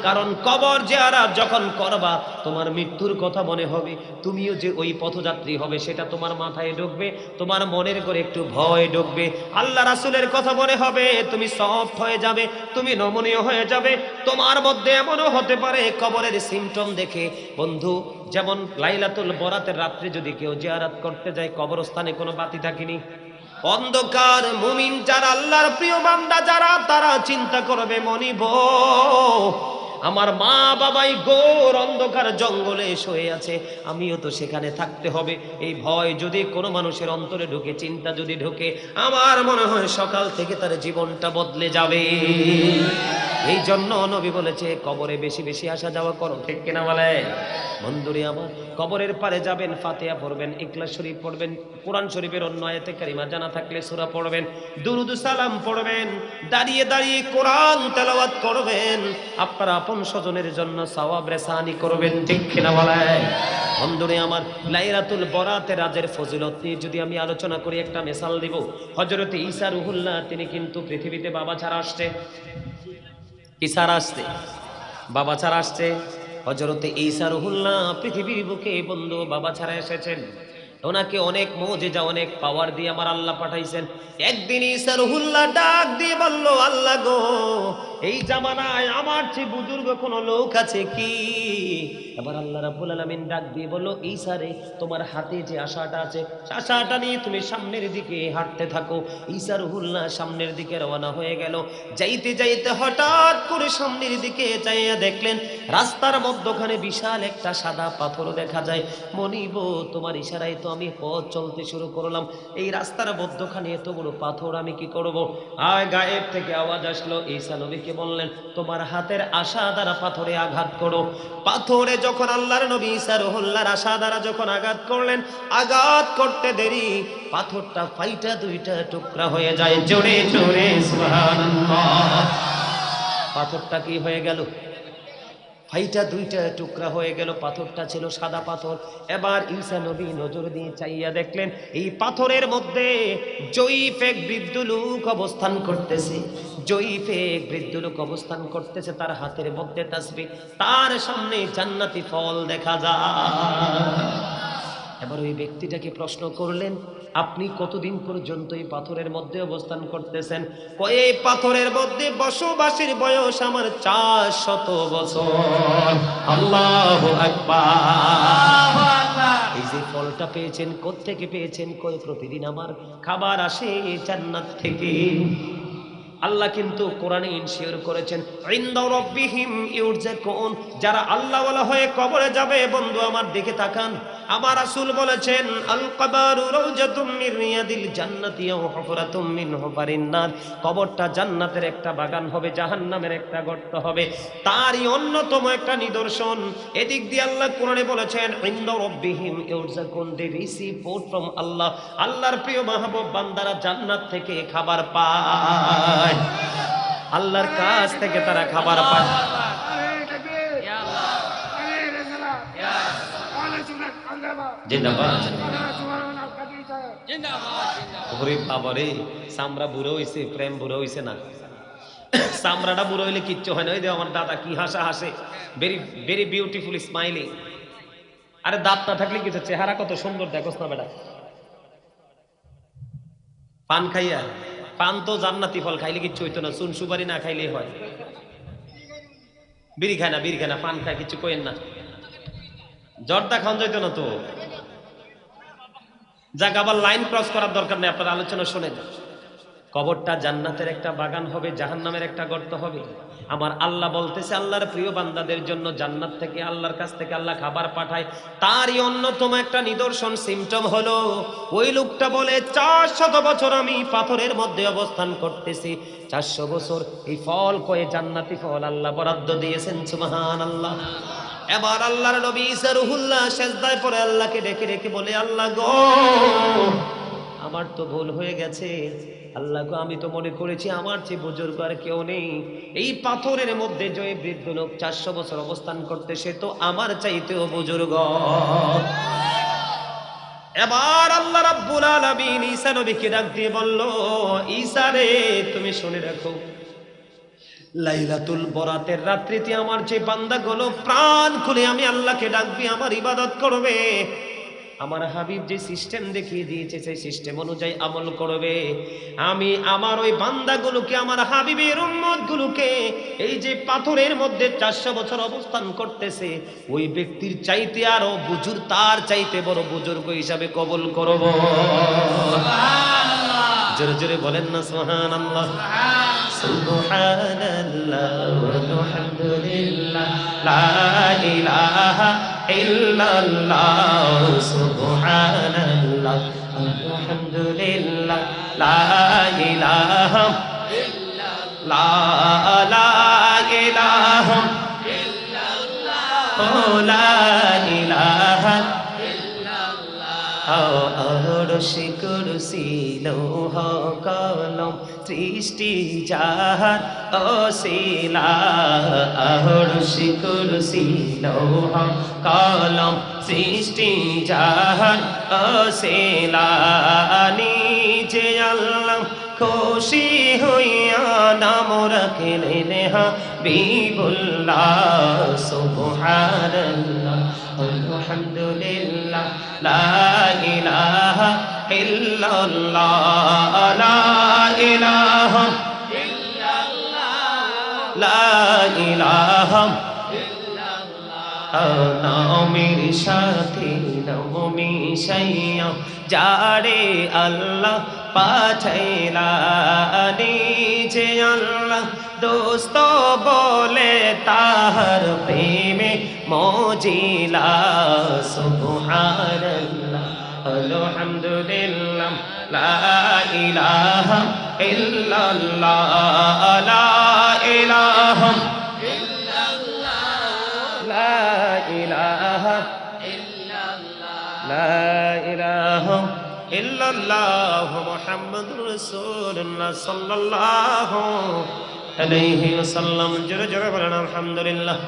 কারণ কবর জিয়ারত যখন করবা তোমার মৃত্যুর কথা মনে হবে, তুমিও যে ওই পথযাত্রী হবে সেটা তোমার মাথায় ঢুকবে, তোমার মনের করে একটু ভয় ঢুকবে, আল্লাহ রাসূলের কথা মনে হবে, তুমি সফট হয়ে যাবে, তুমি নমনীয় হয়ে যাবে। তোমার মধ্যে এমনও হতে পারে কবরের সিমটম দেখে, বন্ধু যেমন লাইলাতুল বরাতের রাত্রে যদি কেউ জিয়ারত করতে যায়, কবরস্থানে কোনো বাতি থাকেনি, অন্ধকার, মুমিন যারা আল্লাহর প্রিয় বান্দা যারা, তারা চিন্তা করবে মনিব আমার মা বাবাই ঘোর অন্ধকার জঙ্গলে শুয়ে আছে, আমিও তো সেখানে থাকতে হবে। এই ভয় যদি কোনো মানুষের অন্তরে ঢুকে, চিন্তা যদি ঢুকে, আমার মনে হয় সকাল থেকে তার জীবনটা বদলে যাবে। এই জন্য নবী বলেছে কবরে বেশি বেশি আসা যাওয়া করো, ঠিক কিনা বলে? বন্ধুরে আমার, কবরের পারে যাবেন, ফাতিহা পড়বেন, ইখলাস শরীফ পড়বেন, কোরআন শরীফের অন্য আয়াতে কারিমা জানা থাকলে সূরা পড়বেন, দুরুদ সালাম পড়বেন, দাঁড়িয়ে দাঁড়িয়ে কোরআন তেলাওয়াত করবেন, আপনার আপন স্বজনের জন্য সওয়াব রেসানি করবেন, ঠিক কিনা বলে? বন্ধুরে আমার, লাইলাতুল বরাতের রাজের ফজিলত নিয়ে যদি আমি আলোচনা করি, একটা মিসাল দিব। হযরত ঈসা রুহুল্লাহ তিনি কিন্তু পৃথিবীতে বাবা ছাড়া আসছে, কি ছাড়া আসছে? বাবা ছাড়া আসছে। হযরতে ঈসা রুহুল্লাহ পৃথিবীর বুকে বন্ধু বাবা ছাড়া এসেছেন, ওনাকে অনেক মুজিজা অনেক পাওয়ার দিয়ে আমার আল্লাহ পাঠাইছেন। একদিন ঈসা রুহুল্লাহ ডাক দিয়ে বলল, আল্লাহ গো, এই জামানায় আমার চেয়ে বুজুর্গ কোনো লোক আছে কি? এবার আল্লাহ রাব্বুল আলামিন ডাক দিয়ে বলল, ঈসা রে, তোমার হাতে যে আশাটা আছে, আশাটা নিয়ে তুমি সামনের দিকে হাঁটতে থাকো। ঈসা রুহুল্লাহ সামনের দিকে রওনা হয়ে গেল। যাইতে যাইতে হঠাৎ করে সামনের দিকে চাইয়া দেখলেন রাস্তার মধ্যখানে বিশাল একটা সাদা পাথর দেখা যায়। মনিব, তোমার ইশারায় তো আমি পথ চলতে শুরু করলাম, এই রাস্তার মধ্যখানে এত বড় পাথর আমি কি করব? আয় গায়েব থেকে আওয়াজ আসলো, ঈসা নবীকে বললেন, তোমার হাতের আশা দ্বারা পাথরে আঘাত করো। পাথরে যখন আল্লাহর নবী ঈসা রুহুল্লাহর আশা দ্বারা যখন আঘাত করলেন, আঘাত করতে দেরি, পাথরটা ফাইটা দুইটা টুকরা হয়ে যায়। জোরে জোরে সুবহানাল্লাহ। পাথরটা কি হয়ে গেল? ফাইটা দুইটা টুকরা হয়ে গেল। পাথরটা ছিল সাদা পাথর। এবার ঈসা নবী নজর দিয়ে চাইয়া দেখলেন এই পাথরের মধ্যে জয়ীফ এক বৃদ্ধ লোক অবস্থান করতেছে। জয়ীফ এক বৃদ্ধ লোক অবস্থান করতেছে, তার হাতের মধ্যে তাসবিহ, তার সামনে জান্নাতি ফল দেখা যায়। এবার ওই ব্যক্তিটাকে প্রশ্ন করলেন, আপনি কতদিন পর্যন্ত এই পাথরের মধ্যে অবস্থান করতেছেন? এই পাথরের মধ্যে বসবাসের বয়স আমার 400 বছর। আল্লাহু আকবার। এই যে ফলটা পেয়েছেন, কোত্থেকে পেয়েছেন? কই প্রতিদিন আমার খাবার আসে জান্নাত থেকে। আল্লাহ কিন্তু কোরআনে ইনশিওর করেছেন, ইনদা রাব্বিহিম ইউরজাকুন, যারা আল্লাহওয়ালা হয়ে কবরে যাবে, বন্ধু আমার দিকে তাকান, আমার রাসূল বলেছেন, আল কবরু রাউজাতুম মির রিয়াদিল জান্নাতি ওয়া হুফরাতুম মিন হুফারিন নার, কবরটা জান্নাতের একটা বাগান হবে, জাহান্নামের একটা গর্ত হবে, তারই অন্যতম একটা নিদর্শন। এদিক দিয়ে আল্লাহ কোরআনে বলেছেন, ইনদা রাব্বিহিম ইউরজাকুন, দে রিসিভ ফুড ফ্রম আল্লাহ, আল্লাহর প্রিয় মাহবুব বান্দারা জান্নাত থেকে খাবার পায়, আল্লাহর কাছ থেকে তারা খাবার পায়। চামড়া বুড়ো হইছে, প্রেম বুড়ো হইছে না? চামড়াটা বুড়ো হইলে কিচ্ছু হয় না। ওই যে আমার দাদা কি হাসা হাসে, ভেরি ভেরি বিউটিফুল স্মাইলিং। আরে দাঁত না থাকলে কিছু, চেহারা কত সুন্দর দেখোস না বেটা। পান খাইয়া, পান তো জান্নাতি ফল, খাইলে কিচ্ছু হইতো না, চুন সুপারি না খাইলে হয়। বিড়ি খায় না, বিড়ি খায় না, পান খায়, কিছু কইেন না। জর্দা খাওয়া যাইতো না তো। যাক, আবার লাইন ক্রস করার দরকার নেই, আপনার আলোচনা শোনেন। কবরটা জান্নাতের একটা বাগান হবে, জাহান্নামের একটা গর্ত হবে। আমার আল্লাহ বলতেছে, আল্লাহর প্রিয় বান্দাদের জন্য জান্নাত থেকে, আল্লাহর কাছ থেকে আল্লাহ খাবার পাঠায়। তারই অন্যতম একটা নিদর্শন, সিমটম হলো, ওই লোকটা বলে 400 বছর আমি পাথরের মধ্যে অবস্থান করতেছি। 400 বছর এই ফল কয়ে জান্নাতি ফল আল্লাহ বরাদ্দ দিয়েছেন। সুবহানাল্লাহ। এবার আল্লাহর নবী ঈসা রুহুল্লাহ সেজদায় পড়ে আল্লাহকে ডেকে ডেকে বলে, আল্লাহ গো, আমার তো ভুল হয়ে গেছে, আল্লাহ গো আমি তো মনে করেছি আমার চেয়ে বুজুর্গ আর কেউ নেই। এই পাথরের মধ্যে যে বৃদ্ধ লোক 400 বছর অবস্থান করতে, সে তো আমার চাইতেও বুজুর্গ। এবার আল্লাহ রাব্বুল আলামিন ঈসা নবীকে ডাক দিয়ে বলল, ঈসা রে তুমি শুনে রাখো, লাইলাতুল বরাতের রাত্রিতে আমার যে বান্দাগুলো প্রাণ খুলে আমি আল্লাহকে ডাকবি, আমার ইবাদত করবে, আমার হাবিব যে সিস্টেম দেখিয়ে দিয়েছে সেই সিস্টেম অনুযায়ী আমল করবে, আমি আমার ওই বান্দাগুলোকে, আমার হাবিবের উম্মতগুলোকে এই যে পাথরের মধ্যে 400 বছর অবস্থান করতেছে ওই ব্যক্তির চাইতে আরো বুজুর্গ, তার চাইতে বড় বুজুর্গ হিসাবে কবুল করব। সুবহানাল্লাহ, জোরে জোরে বলেন না সুবহানাল্লাহ। সুবহানাল্লাহ ওয়ালহামদুলিল্লাহ লা ইলাহা ইল্লাল্লাহ, সুবহানাল্লাহ আলহামদুলিল্লাহ লা ইলাহা ইল্লাল্লাহ, লা ইলাহা ইল্লাল্লাহ, লা ইলাহা আরশে কুরসি লৌহ কলম সৃষ্টি যাহার অসিলা, আরশে কুরসি লৌহ কলম সৃষ্টি যাহার অসিলা, নিজে আল্লাহ খুশি হইয়া নাম রাখলেন হাবিবুল্লাহ। সুবহানাল্লাহ আলহামদুলিল্লাহ লা ইলাহা ইল্লাল্লাহ, লা ইলাহা ইল্লাল্লাহ, লা ইলাহা ইল্লাল্লাহ, নামের সাথে নাম মিশাইয়া যারে আল্লাহ পাঠাইলা, নিজে আল্লাহ দোস্ত বলে তাহার প্রেমে মজিলা। সুবহানাল্লাহ আলহামদুলিল্লাহ লা ইলাহা ইল্লাল্লাহ, লা ইলাহা ইল্লাল্লাহ, লা ইলাহা ইল্লাল্লাহ, লা ইলাহা ইল্লাল্লাহ মুহাম্মাদুর রাসূলুল্লাহ সাল্লাল্লাহু আলাইহি ওয়াসাল্লাম। জোরে জোরে বলেন আলহামদুলিল্লাহ।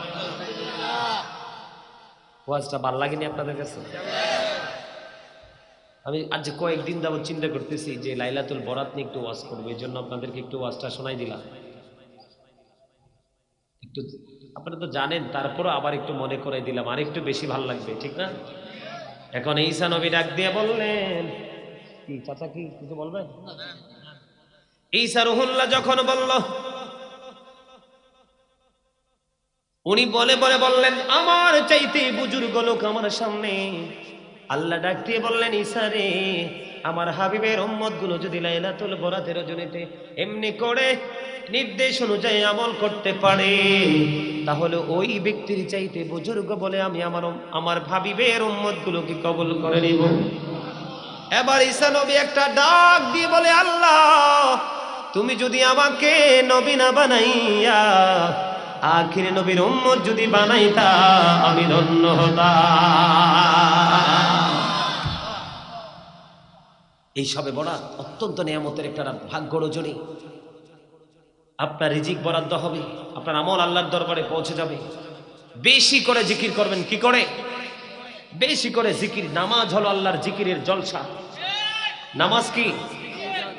ওয়াজটা ভালো লাগেনি আপনাদের কাছে? আমি আজ কয়েকদিন যাবত চিন্তা করতেছি যে লাইলাতুল বরাত নিয়ে একটু ওয়াজ করবো, এই জন্য আপনাদেরকে একটু ওয়াজটা শোনাই দিলাম। একটু আপনারা তো জানেন, তারপরও আবার একটু মনে করে দিলাম, আর একটু বেশি ভালো লাগবে, ঠিক না? এখন ঈসা নবী ডাক দিয়ে বললেন, কি চাচা কি কিছু বলবেন? ঈসা রুহুল্লাহ যখন বলল, উনি বলে বলে বললেন আমার চাইতে বুজুর্গ লোক আমার সামনে। আল্লাহ ডাক দিয়ে বললেন, ঈসা রে আমার হাবিবের উম্মত গুলো যদি লাইলাতুল বরাতের রজনীতে এমনি করে নির্দেশ অনুযায়ী আমল করতে পারে, তাহলে ওই ব্যক্তির চাইতে বুজুর্গ বলে আমি আমার হাবিবের উম্মত গুলোকে কবুল করে নিব। এবার ঈসা নবী একটা ডাক দিয়ে বলে, আল্লাহ তুমি যদি আমাকে নবী না বানাইয়া আখির নবীর উম্মত যদি বানাইতা আমি ধন্য হতাম। এই সবে বরাত অত্যন্ত নিয়ামতের একটা ভাগ্য রজনী। আপনার রিজিক বরাদ্দ হবে, আপনার আমল আল্লাহর দরবারে পৌঁছে যাবে। বেশি করে জিকির করবেন, কি করে? বেশি করে জিকির। নামাজ হলো আল্লাহর জিকিরের জলসা। নামাজ কি?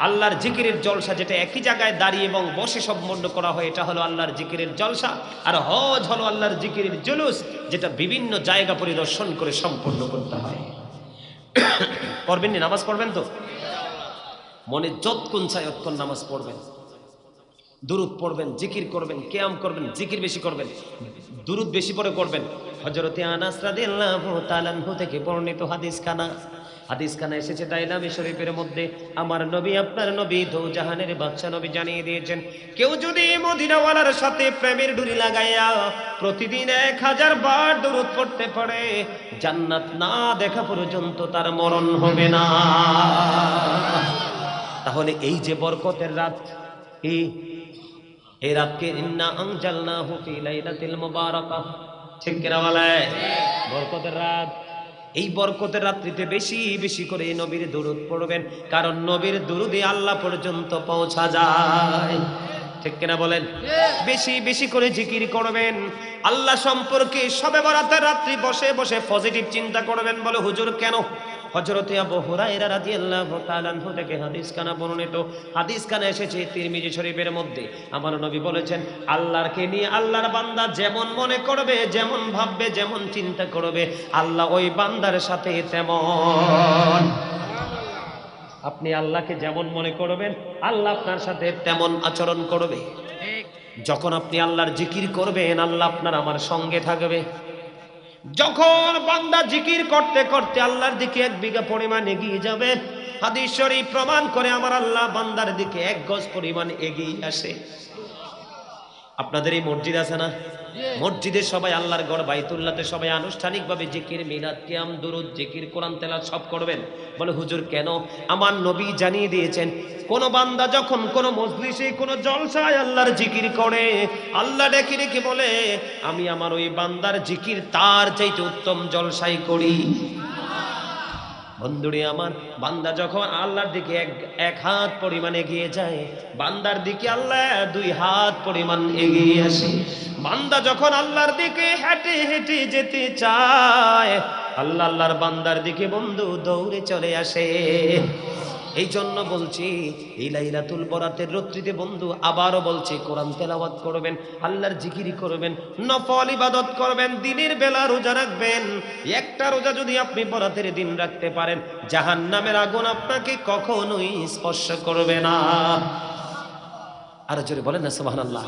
আল্লাহর জিকিরের জলসা, যেটা একই জায়গায় দাঁড়িয়ে এবং বসে সম্পন্ন করা হয়, এটা হলো আল্লাহর জিকিরের জলসা। আর হজ হলো আল্লাহর জিকিরের জুলুস, যেটা বিভিন্ন জায়গা পরিদর্শন করে সম্পন্ন করতে হয়। পড়বেন নি? নামাজ পড়বেন তো? মনে যতক্ষণ চাই ততক্ষণ নামাজ পড়বেন, দুরুদ পড়বেন, জিকির করবেন, কিয়াম করবেন, জিকির বেশি করবেন, দুরুদ বেশি পড়ে করবেন। হযরতে আনাস রাদিয়াল্লাহু তাআলা আনহু থেকে বর্ণিত হাদিসখানা এসেছে দাইলামি শরীফের মধ্যে। আমার নবী, আপনার নবী, দো জাহানের বাদশা নবী জানিয়ে দিয়েছেন, কেউ যদি মদিনাওয়ালার সাথে প্রেমের ডুরি লাগাইয়া প্রতিদিন 1000 বার দুরূদ পড়তে পারে, জান্নাত না দেখা পর্যন্ত তার মরণ হবে না। তাহলে এই যে বরকতের রাত, এই রাতকে ইন্না আনজালনাহু ফি লাইলাতিল মুবারাকাহ, ঠিক কিনা বলে? বরকতের রাত। এই বরকতের রাত্রিতে বেশি বেশি করে নবীর দুরূদ পড়বেন, কারণ নবীর দুরূদে আল্লাহ পর্যন্ত পৌঁছা যায়। ঠিক কিনা বলেন? বেশি বেশি করে জিকির করবেন, আল্লাহ সম্পর্কে শবে বরাতের রাত্রি বসে বসে পজিটিভ চিন্তা করবেন। বলে হুজুর কেন? হযরত আবু হুরায়রা রাদিয়াল্লাহু তাআলা আনহু থেকে হাদিস কানা বর্ণিত, হাদিস কানা এসেছে তিরমিজি শরীফের মধ্যে। আমার নবী বলেছেন, আল্লাহকে নিয়ে আল্লাহর বান্দা যেমন মনে করবে, যেমন ভাববে, যেমন চিন্তা করবে, আল্লাহ ওই বান্দার সাথে তেমন। আপনি আল্লাহকে যেমন মনে করবেন, আল্লাহ আপনার সাথে তেমন আচরণ করবে। যখন আপনি আল্লাহর জিকির করবেন, আল্লাহ আপনার আমার সঙ্গে থাকবে। যখন বান্দা জিকির করতে করতে আল্লাহর দিকে 1 বিঘা পরিমাণ এগিয়ে যাবে, হাদিস শরীফ প্রমাণ করে আমার আল্লাহ বান্দার দিকে 1 গজ পরিমাণ এগিয়ে আসে। আপনাদের এই মসজিদ আছে না? মসজিদে সবাই আল্লাহর ঘর বাইতুল্লাহতে সবাই আনুষ্ঠানিকভাবে জিকির, মিলাদ, কিয়াম, দুরুদ, জিকির, কোরআন তেলাওয়াত সব করবেন। বলে হুজুর কেন? আমার নবী জানিয়ে দিয়েছেন, কোন বান্দা যখন কোন মজলিসে কোন জলসায় আল্লাহর জিকির করে, আল্লাহ ডেকে ডেকে বলে, আমি আমার ওই বান্দার জিকির তার চাইতে উত্তম জলসায় করি। বন্ধুরে আমার, বান্দা যখন আল্লাহর দিকে এক হাত পরিমাণ এগিয়ে যায়, বান্দার দিকে আল্লাহ 2 হাত পরিমাণ এগিয়ে আসে। বান্দা যখন আল্লাহর দিকে হেঁটে হেঁটে যেতে চায়, আল্লাহ আল্লাহর বান্দার দিকে বন্ধু দৌড়ে চলে আসে। এই জন্য বলছি, এই লাইলাতুল বরাতের রাত্রিতে বন্ধু আবারও বলছি, কোরআন তেলাওয়াত করবেন, আল্লাহর জিকির করবেন, নফল ইবাদত করবেন, দিনের বেলা রোজা রাখবেন। একটা রোজা যদি আপনি বরাতের দিন রাখতে পারেন, জাহান্নামের আগুন আপনাকে কখনোই স্পর্শ করবে না। আর জোরে বলেন না সুবহানাল্লাহ।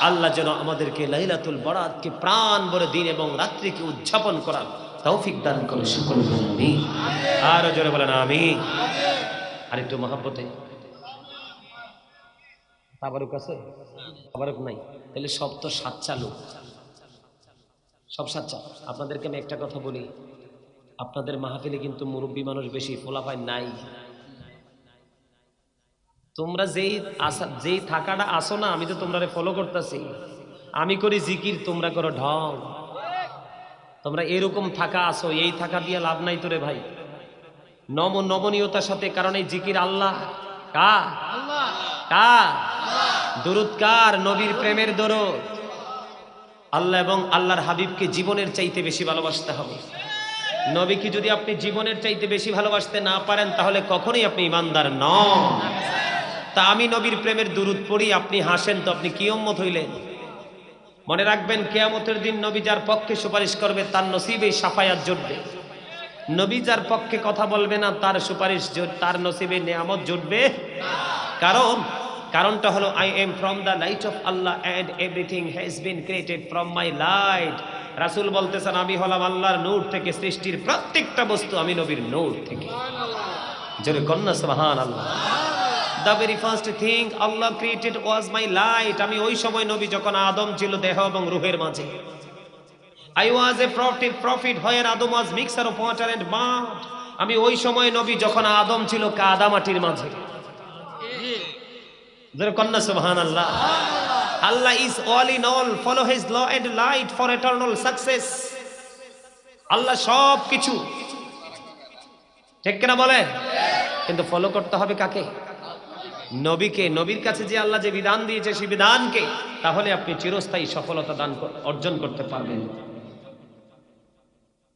আল্লাহ যেন আমাদেরকে লাইলাতুল বরাতকে প্রাণ ভরে দিন এবং রাত্রিকে উদযাপন করার তৌফিক দান করে, সকল বলেন আমিন। আর জোরে বলেন আমিন। আর একটু মহব্বতে তাবারুক আছে? তাবারুক নাই? তাহলে সব তো সাচ্চা লোক, সব সাচ্চা। আপনাদেরকে আমি একটা কথা বলি, আপনাদের মাহফিলে কিন্তু মুরব্বী মানুষ বেশি, ফোলাফাই নাই। তোমরা যেই থাকাটা আসো না, আমি তো তোমরা ফলো করতেছি। আমি করি জিকির, তোমরা করো ঢং। তোমরা এরকম থাকা আসো, এই থাকা দিয়ে লাভ নাই তোরে ভাই। নমনীয়তার সাথে, কারণ এই জিকির আল্লাহ কার? কার? দরুদ কার? নবীর প্রেমের দরুদ। আল্লাহ এবং আল্লাহর হাবিবকে জীবনের চাইতে বেশি ভালোবাসতে হবে। নবীকে যদি আপনি জীবনের চাইতে বেশি ভালোবাসতে না পারেন, তাহলে কখনোই আপনি ইমানদার নন। তা আমি নবীর প্রেমের দরুদ পড়ি, আপনি হাসেন, তো আপনি কি উম্মত হইলেন? মনে রাখবেন, কিয়ামতের দিন নবী যার পক্ষে সুপারিশ করবে, তার নসিবে শাফায়াত জুটবে। নবী যার পক্ষে কথা বলবে না, তার সুপারিশ, তার নসিবে নিয়ামত জুটবে। কারণটা হলো, I am from the light off Allah and everything has been created from my light. রাসূল বলতেছেন, আমি হলাম আল্লাহর নূর থেকে, সৃষ্টির প্রত্যেকটা বস্তু আমি নবীর নূর থেকে। জোরে কন্যা সুবহানাল্লাহ। The very first thing Allah created was my light. আমি ওই সময় নবী যখন আদম ছিল দেহ এবং রূহের মাঝে। I was a prophet where Adam was mixture of water and mud. আমি ওই সময় নবী যখন আদম ছিল কাদা মাটির মাঝে। জোরে কন্যা সুবহানাল্লাহ। Allah is all in all. Follow his law and light for eternal success. আল্লাহ সব কিছু, ঠিক কিনা বলে? কিন্তু ফলো করতে হবে কাকে? নবীকে। নবীর কাছে যে আল্লাহ যে বিধান দিয়েছে সেই বিধানকে, তাহলে আপনি চিরস্থায়ী সফলতা অর্জন করতে পারবেন।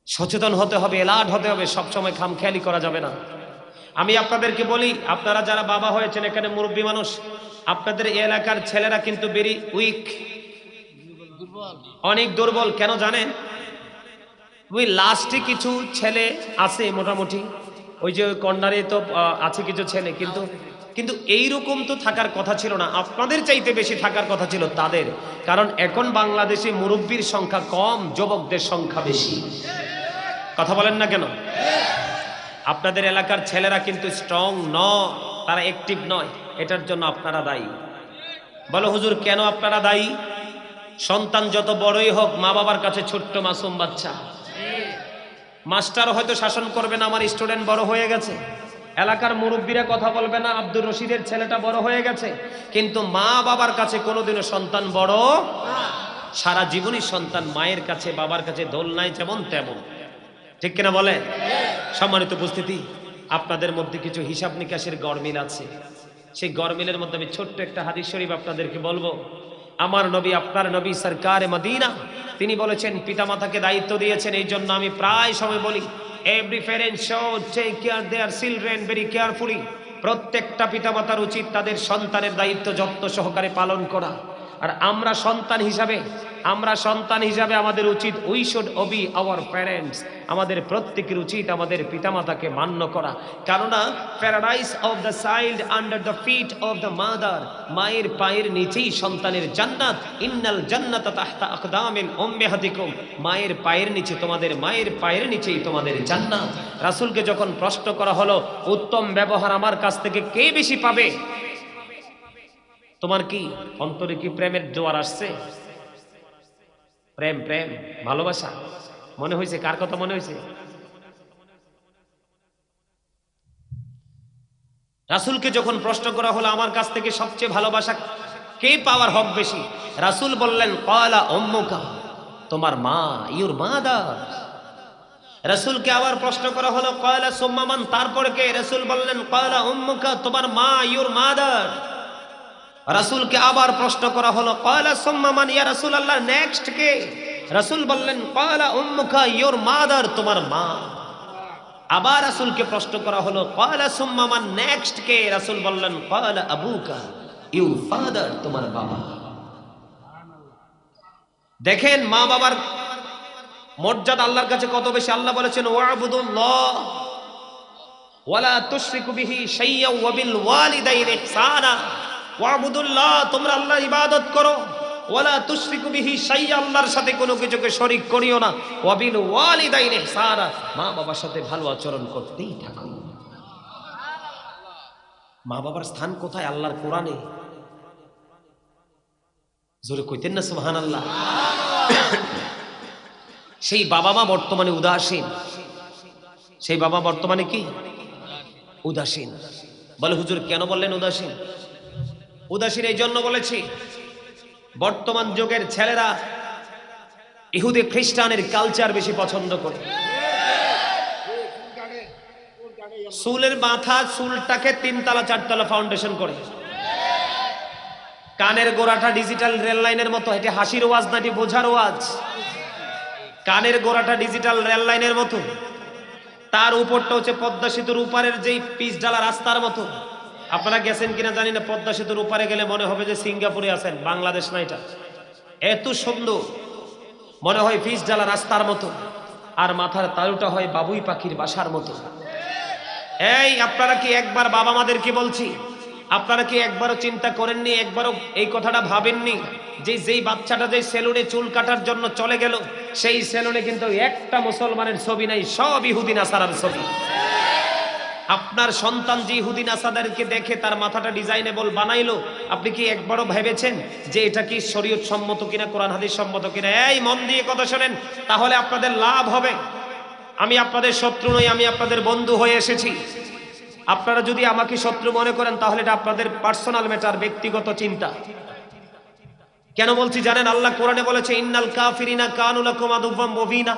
সচেতন হতে হবে, এলার্ট হতে হবে, সবসময় খামখেয়ালি করা যাবে না। আমি আপনাদেরকে বলি, আপনারা যারা বাবা হয়েছেন, এখানে মুরব্বী মানুষ, আপনাদের এলাকার ছেলেরা কিন্তু ভেরি উইক, অনেক দুর্বল। কেন জানেন? ওই লাস্টে কিছু ছেলে আছে মোটামুটি, ওই যে কর্নারে তো আছে কিছু ছেলে, কিন্তু এইরকম তো থাকার কথা ছিল না। আপনাদের চাইতে বেশি থাকার কথা ছিল তাদের। কারণ এখন বাংলাদেশে মুরব্বীর সংখ্যা কম, যুবকদের সংখ্যা বেশি। কথা বলেন না কেন? আপনাদের এলাকার ছেলেরা কিন্তু স্ট্রং নয়, তারা অ্যাক্টিভ নয়। এটার জন্য আপনারা দায়ী। বলো হুজুর কেন আপনারা দায়ী? সন্তান যত বড়ই হোক, মা বাবার কাছে ছোট্ট মাসুম বাচ্চা। মাস্টার হয়তো শাসন করবে না, আমার স্টুডেন্ট বড় হয়ে গেছে। এলাকার মুরব্বীরা কথা বলবে না, আব্দুর রশিদের ছেলেটা বড় হয়ে গেছে। কিন্তু মা বাবার কাছে কোনোদিনও সন্তান বড়। সারা জীবনই সন্তান মায়ের কাছে, বাবার কাছে দোলনায় যেমন তেমন। ঠিক কিনা বলেন? সম্মানিত উপস্থিতি, আপনাদের মধ্যে কিছু হিসাব নিকাশের গরমিল আছে। সেই গরমিলের মধ্যে আমি ছোট্ট একটা হাদিস শরীফ আপনাদেরকে বলবো। আমার নবী, আপনার নবী সরকারে মদিনা, তিনি বলেছেন পিতামাতাকে দায়িত্ব দিয়েছেন। এই জন্য আমি প্রায় সময় বলি, every parent should take care their children very carefully. প্রত্যেকটা পিতামাতার উচিত তাদের সন্তানের দায়িত্ব যত্ন সহকারে পালন করা। আর আমরা সন্তান হিসাবে আমাদের উচিত we should obey our parents. আমাদের প্রত্যেকের উচিত আমাদের পিতামাতাকে মান্য করা। কেননা paradise of the child under the feet of the mother. মায়ের পায়ের নিচেই সন্তানের জান্নাত। ইন্নাল জান্নাতা তাহতা আকদামিল উম্মাহাতিকুম। মায়ের পায়ের নিচে, তোমাদের মায়ের পায়ের নিচেই তোমাদের জান্নাত। রাসূলকে যখন প্রশ্ন করা হলো, উত্তম ব্যবহার আমার কাছ থেকে কে বেশি পাবে? তোমার কি অন্তরে কি প্রেমের জোয়ার আসছে? প্রেম ভালোবাসা মনে হয়েছে? কার কথা মনে হয়েছে? রাসূলকে যখন প্রশ্ন করা হলো আমার কাছ থেকে সবচেয়ে ভালোবাসা কে পাওয়ার হক বেশি, রাসূল বললেন ক্বালা উম্মুকা, তোমার মা, ইউর মাদার। রাসূলকে আবার প্রশ্ন করা হলো ক্বালা সুম্মা মান, তারপরে কে? রাসূল বললেন ক্বালা উম্মুকা, তোমার মা, ইউর মাদার। রাসূলকে আবার প্রশ্ন করা হলো ক্বালা সুম্মা মান ইয়া রাসূলুল্লাহ, নেক্সট কে? রাসূল বললেন ক্বালা উম্মুকা, ইউর মাদার, তোমার মা। আবার রাসূলকে প্রশ্ন করা হলো ক্বালা সুম্মা মান, নেক্সট কে? রাসূল বললেন ক্বালা আবুকা, ইউর ফাদার, তোমার বাবা। দেখেন মা বাবার মর্যাদা আল্লাহর কাছে কত বেশি। আল্লাহ বলেছেন ওয়াবুদুল্লাহ ওয়ালা তুশরিকু বিহি শাইয়্যা ওয়া বিল ওয়ালিদাইনি ইহসানা। ওয়াবুদুল্লাহ, তোমরা আল্লাহর ইবাদত করো। ওয়ালা তুশরিকু বিহি শাইয়্যা, আল্লাহর সাথে কোনো কিছুকে শরীক করিও না। ওয়া বিল ওয়ালিদাইনি ইহসানা, মা বাবার সাথে ভালো আচরণ করতেই থাকো। মা বাবার স্থান কোথায়? আল্লাহর কোরআনে। জোরে কইতেন না সুবহানাল্লাহ? সেই বাবা মা বর্তমানে উদাসীন। সেই বাবা বর্তমানে কি? উদাসীন। বলে হুজুর কেন বললেন উদাসীন? উদাসীন এই জন্য বলেছি, বর্তমান যুগের ছেলেরা ইহুদি খ্রিস্টানের কালচার বেশি পছন্দ করে। চুলের মাথা, চুলটাকে 3 তলা 4 তলা ফাউন্ডেশন করে। কানের গোড়াটা ডিজিটাল রেল লাইনের মতো। এটা হাসির ওয়াজ না, এটি বোঝার ওয়াজ। কানের গোড়াটা ডিজিটাল রেল লাইনের মতো, তার উপরটা হচ্ছে পদ্মা সেতুর উপরের যেই পিচ ঢালা রাস্তার মতো। আপনারা গেছেন কিনা জানি না, পদ্মা সেতুর উপরে গেলে মনে হবে যে সিঙ্গাপুরে আছেন, বাংলাদেশ না। এটা এত সুন্দর, মনে হয় পিচ ঢালা রাস্তার মতো। আর মাথার তালুটা হয় বাবুই পাখির বাসার মতো। এই আপনারা কি একবার বাবা মাদেরকে বলছি, আপনারা কি একবারও চিন্তা করেননি, একবারও এই কথাটা ভাবেননি যে যেই বাচ্চাটা যেই সেলুনে চুল কাটার জন্য চলে গেল, সেই সেলুনে কিন্তু একটা মুসলমানের ছবি নাই, সব ইহুদি নাসারার ছবি। আপনার সন্তান যে ইহুদি নাসারদেরকে দেখে তার মাথাটা ডিজাইনেবল বানাইলো, আপনি কি একবারও ভেবেছেন যে এটা কি শরীয়ত সম্মত কিনা, কোরআন হাদিস সম্মত কিনা? এই মন দিয়ে কথা শোনেন, তাহলে আপনাদের লাভ হবে। আমি আপনাদের শত্রু নই, আমি আপনাদের বন্ধু হয়ে এসেছি। আপনারা যদি আমাকে শত্রু মনে করেন তাহলে এটা আপনাদের পার্সোনাল ম্যাটার, ব্যক্তিগত চিন্তা। কেন বলছি জানেন? আল্লাহ কোরআনে বলেছে ইন্নাল কাফিরিনা কানু লাকুম আদুওয়াম মুবিনা।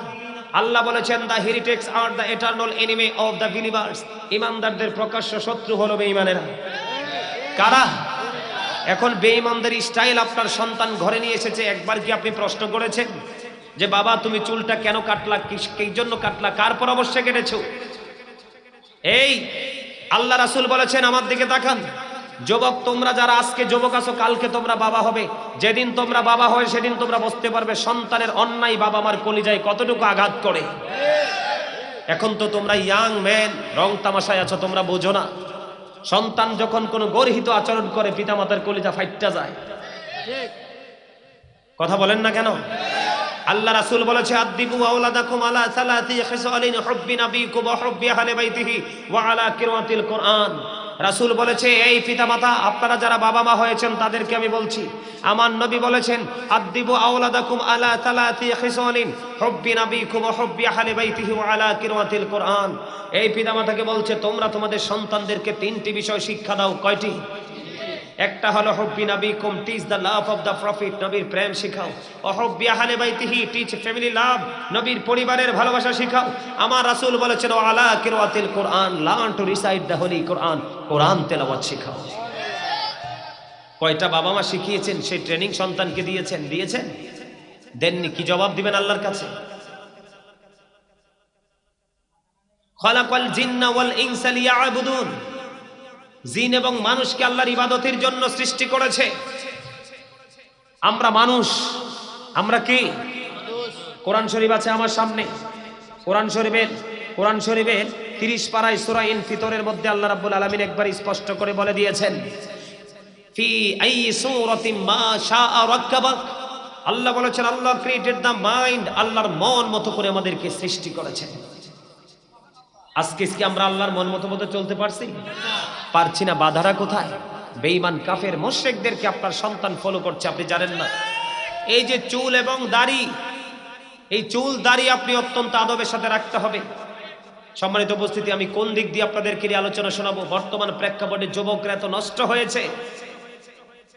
আল্লাহ বলেছেন the heretics are the eternal enemy of the believers. ইমানদারদের প্রকাশ্য শত্রু হলো বেঈমানেরা। কারা? এখন বেঈমানদের স্টাইল আপনার সন্তান ঘরে নিয়ে এসেছে। একবার কি আপনি প্রশ্ন করেছেন যে বাবা তুমি চুলটা কেন কাটলা, কিসের জন্য কাটলা, কার পরামর্শে কেটেছো? এই আল্লাহ রাসূল বলেছেন, আমার দিকে তাকান, যুবক তোমরা যারা আজকে যুবক আছো, কালকে তোমরা বাবা হবে। যেদিন তোমরা বাবা হয় সেদিন তোমরা বুঝতে পারবে সন্তানের অন্যায় বাবা মার কলিজায় কতটুকু আঘাত করে। এখন তো তোমরা ইয়াং ম্যান, রং তামাশায় আছো, তোমরা বোঝো না। সন্তান যখন কোনো গর্হিত আচরণ করে পিতামাতার কলিজা ফাইটটা যায়। কথা বলেন না কেন? আল্লাহ রাসূল বলেছে আদিবু আওলাদাকুম আলা সালাতি খিসালিন হুব্বি নাবিকুম ওয়া হুব্বি আহলি বাইতিহি ওয়া আলা কিরাতিল কুরআন। রাসূল বলেছে এই পিতামাতা, আপনারা যারা বাবা মা হয়েছেন তাদেরকে আমি বলছি, আমার নবী বলেছেন আদিবু আওলাদাকুম আলা সালাতি খিসালিন হুব্বি নাবিকুম ওয়া হুব্বি আহলি বাইতিহি ওয়া আলা কিরাতিল কুরআন। এই পিতামাতাকে বলছে তোমরা তোমাদের সন্তানদেরকে 3টি বিষয় শিক্ষা দাও। কয়টি? একটা হলো হুব্বি নবীকুম, teach the love of the prophet, নবীর প্রেম শিখাও। ও হুব্বি আহলে বাইতিহি, টিচ ফ্যামিলি লাভ, নবীর পরিবারের ভালোবাসা শিখাও। আমার রাসূল বলেছেন ওয়া আলা কিরাতিল কোরআন, learn to recite the holy Quran, কোরআন তেলাওয়াত শিখাও। কয়টা বাবা মা শিখিয়েছেন, সেই ট্রেনিং সন্তানকে দিয়েছেন? দিয়েছেন? দেননি? কি জবাব দিবেন আল্লাহর কাছে? খালাকাল জিন্না ওয়াল ইনসা লিয়াবুদুন, জিন এবং মানুষকে আল্লাহর ইবাদতের জন্য সৃষ্টি করেছে। আমরা মানুষ, আমরা কি? কোরআন শরীফ আছে আমার সামনে, কোরআন শরীফের 30 পারায় সূরা ইনফিতরের মধ্যে আল্লাহ রাব্বুল আলামিন একবার স্পষ্ট করে বলে দিয়েছেন, ফি আই সূরাতিন মা শাআ রাক্কাবাক। আল্লাহ বলেছেন আল্লাহ ক্রিয়েটেড দ্য মাইন্ড, আল্লাহর মন মতো করে আমাদেরকে সৃষ্টি করেছেন। আজকে কি আমরা আল্লাহর মন মতো চলতে পারছি? পারছি না। বাধাটা কোথায়? বেঈমান কাফের মুশরিকদেরকে আপনার সন্তান ফলো করছে, আপনি জানেন না। এই যে চুল এবং দাড়ি, এই চুল দাড়ি আপনি অত্যন্ত আদবের সাথে রাখতে হবে। সম্মানিত উপস্থিতি, আমি কোন দিক দিয়ে আপনাদেরকে আলোচনা শোনাবো? বর্তমান প্রেক্ষাপটে যুবকরা এত নষ্ট হয়েছে,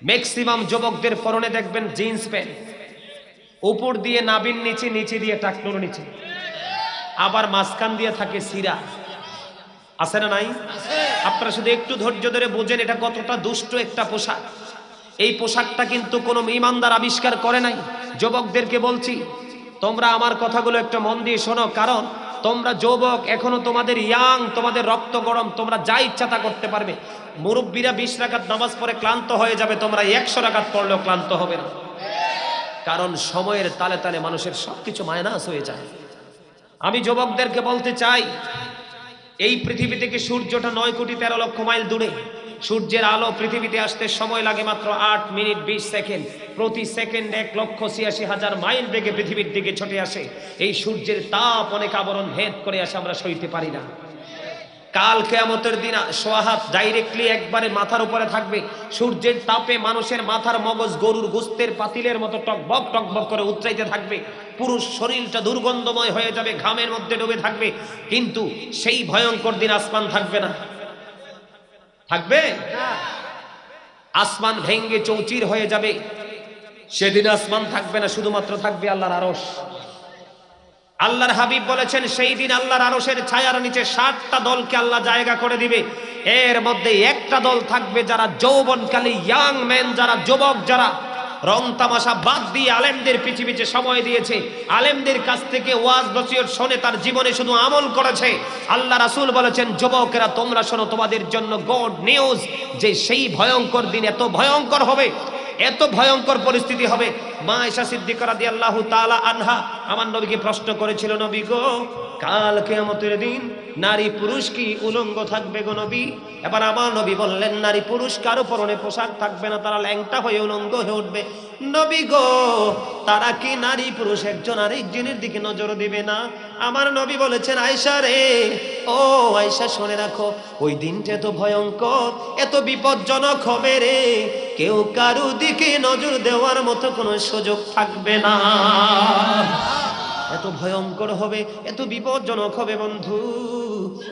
ম্যাক্সিমাম যুবকদের পরনে দেখবেন জিন্স প্যান্ট, উপর দিয়ে নাভির নিচে, নিচে দিয়ে টাকনুর নিচে, আবার মাঝখান দিয়ে থাকে সিরা। আছে না নাই? আপনারা শুধু একটু ধৈর্য ধরে বোঝেন এটা কতটা দুষ্ট একটা পোশাক। এই পোশাকটা কিন্তু কোনো ঈমানদার আবিষ্কার করে নাই। যুবকদেরকে বলছি, তোমরা আমার কথাগুলো একটু মন দিয়ে শোনো, কারণ তোমরা যুবক, এখনো তোমাদের ইয়াং, তোমাদের রক্ত গরম, তোমরা যা ইচ্ছা তা করতে পারবে। মুরব্বীরা 20 রাকাত নামাজ পড়ে ক্লান্ত হয়ে যাবে, তোমরা 100 রাকাত পড়লেও ক্লান্ত হবে না। কারণ সময়ের তালে তালে মানুষের সবকিছু মাইনাস হয়ে যায়। আমি যুবকদেরকে বলতে চাই, এই পৃথিবী থেকে সূর্যটা 9,13,00,000 মাইল দূরে। সূর্যের আলো পৃথিবীতে আসতে সময় লাগে মাত্র 8 মিনিট 20 সেকেন্ড। প্রতি সেকেন্ডে 1,86,000 মাইল বেগে পৃথিবীর দিকে ছুটে আসে। এই সূর্যের তাপ অনেক আবরণ ভেদ করে আসে, আমরা সইতে পারি না। কাল কিয়ামতের দিন সোহাত ডাইরেক্টলি একবারে মাথার উপরে থাকবে। সূর্যের তাপে মানুষের মাথার মগজ গরুর গোস্তের পাতিলের মতো টকবক টকবক করে উতরাইতে থাকবে। পুরো শরীরটা দুর্গন্ধময় হয়ে যাবে, ঘামের মধ্যে ডুবে থাকবে। কিন্তু সেই ভয়ঙ্কর দিন আসমান থাকবে না। থাকবে? আসমান ভেঙ্গে চৌচির হয়ে যাবে। সেদিন আসমান থাকবে না, শুধুমাত্র থাকবে আল্লাহর আরশ। আল্লাহর হাবিব বলেছেন সেই দিন আল্লাহর আরশের ছায়ার নিচে 60টা দলকে আল্লাহ জায়গা করে দিবে। এর মধ্যে একটা দল থাকবে যারা যৌবনকালী ইয়াং ম্যান, যারা যুবক, যারা রং তামাশা বাদ দিয়ে আলেমদের পিছে পিছে সময় দিয়েছে, আলেমদের কাছ থেকে ওয়াজ নসিহত শুনে তার জীবনে শুধু আমল করেছে। আল্লাহ রাসূল বলেছেন, যুবকেরা তোমরা শোনো, তোমাদের জন্য গুড নিউজ, যে সেই ভয়ঙ্কর দিন এত ভয়ঙ্কর হবে, এত ভয়ঙ্কর পরিস্থিতি হবে। মা আয়েশা সিদ্দিকা রাদিয়াল্লাহু তাআলা আনহা আমার নবীকে প্রশ্ন করেছিল, নবী গো, কাল কিয়ামতের দিন নারী পুরুষ কি উলঙ্গ থাকবে গো নবী? এবার আমার নবী বললেন, নারী পুরুষ কারো পরনে পোশাক থাকবে না, তারা ল্যাংটা হয়ে উলঙ্গ হয়ে উঠবে। নবী গো, তারা কি নারী পুরুষ একজন আরেকজনের দিকে নজর দিবে না? আমার নবী বলেছেন, আয়েশা রে, ও আয়েশা শুনে রাখো, ওই দিনটা এত ভয়ঙ্কর, এত বিপজ্জনক হবে রে, কেউ কারো দিকে নজর দেওয়ার মতো কোনো সুযোগ থাকবে না। এত ভয়ঙ্কর হবে, এত বিপজ্জনক হবে বন্ধু।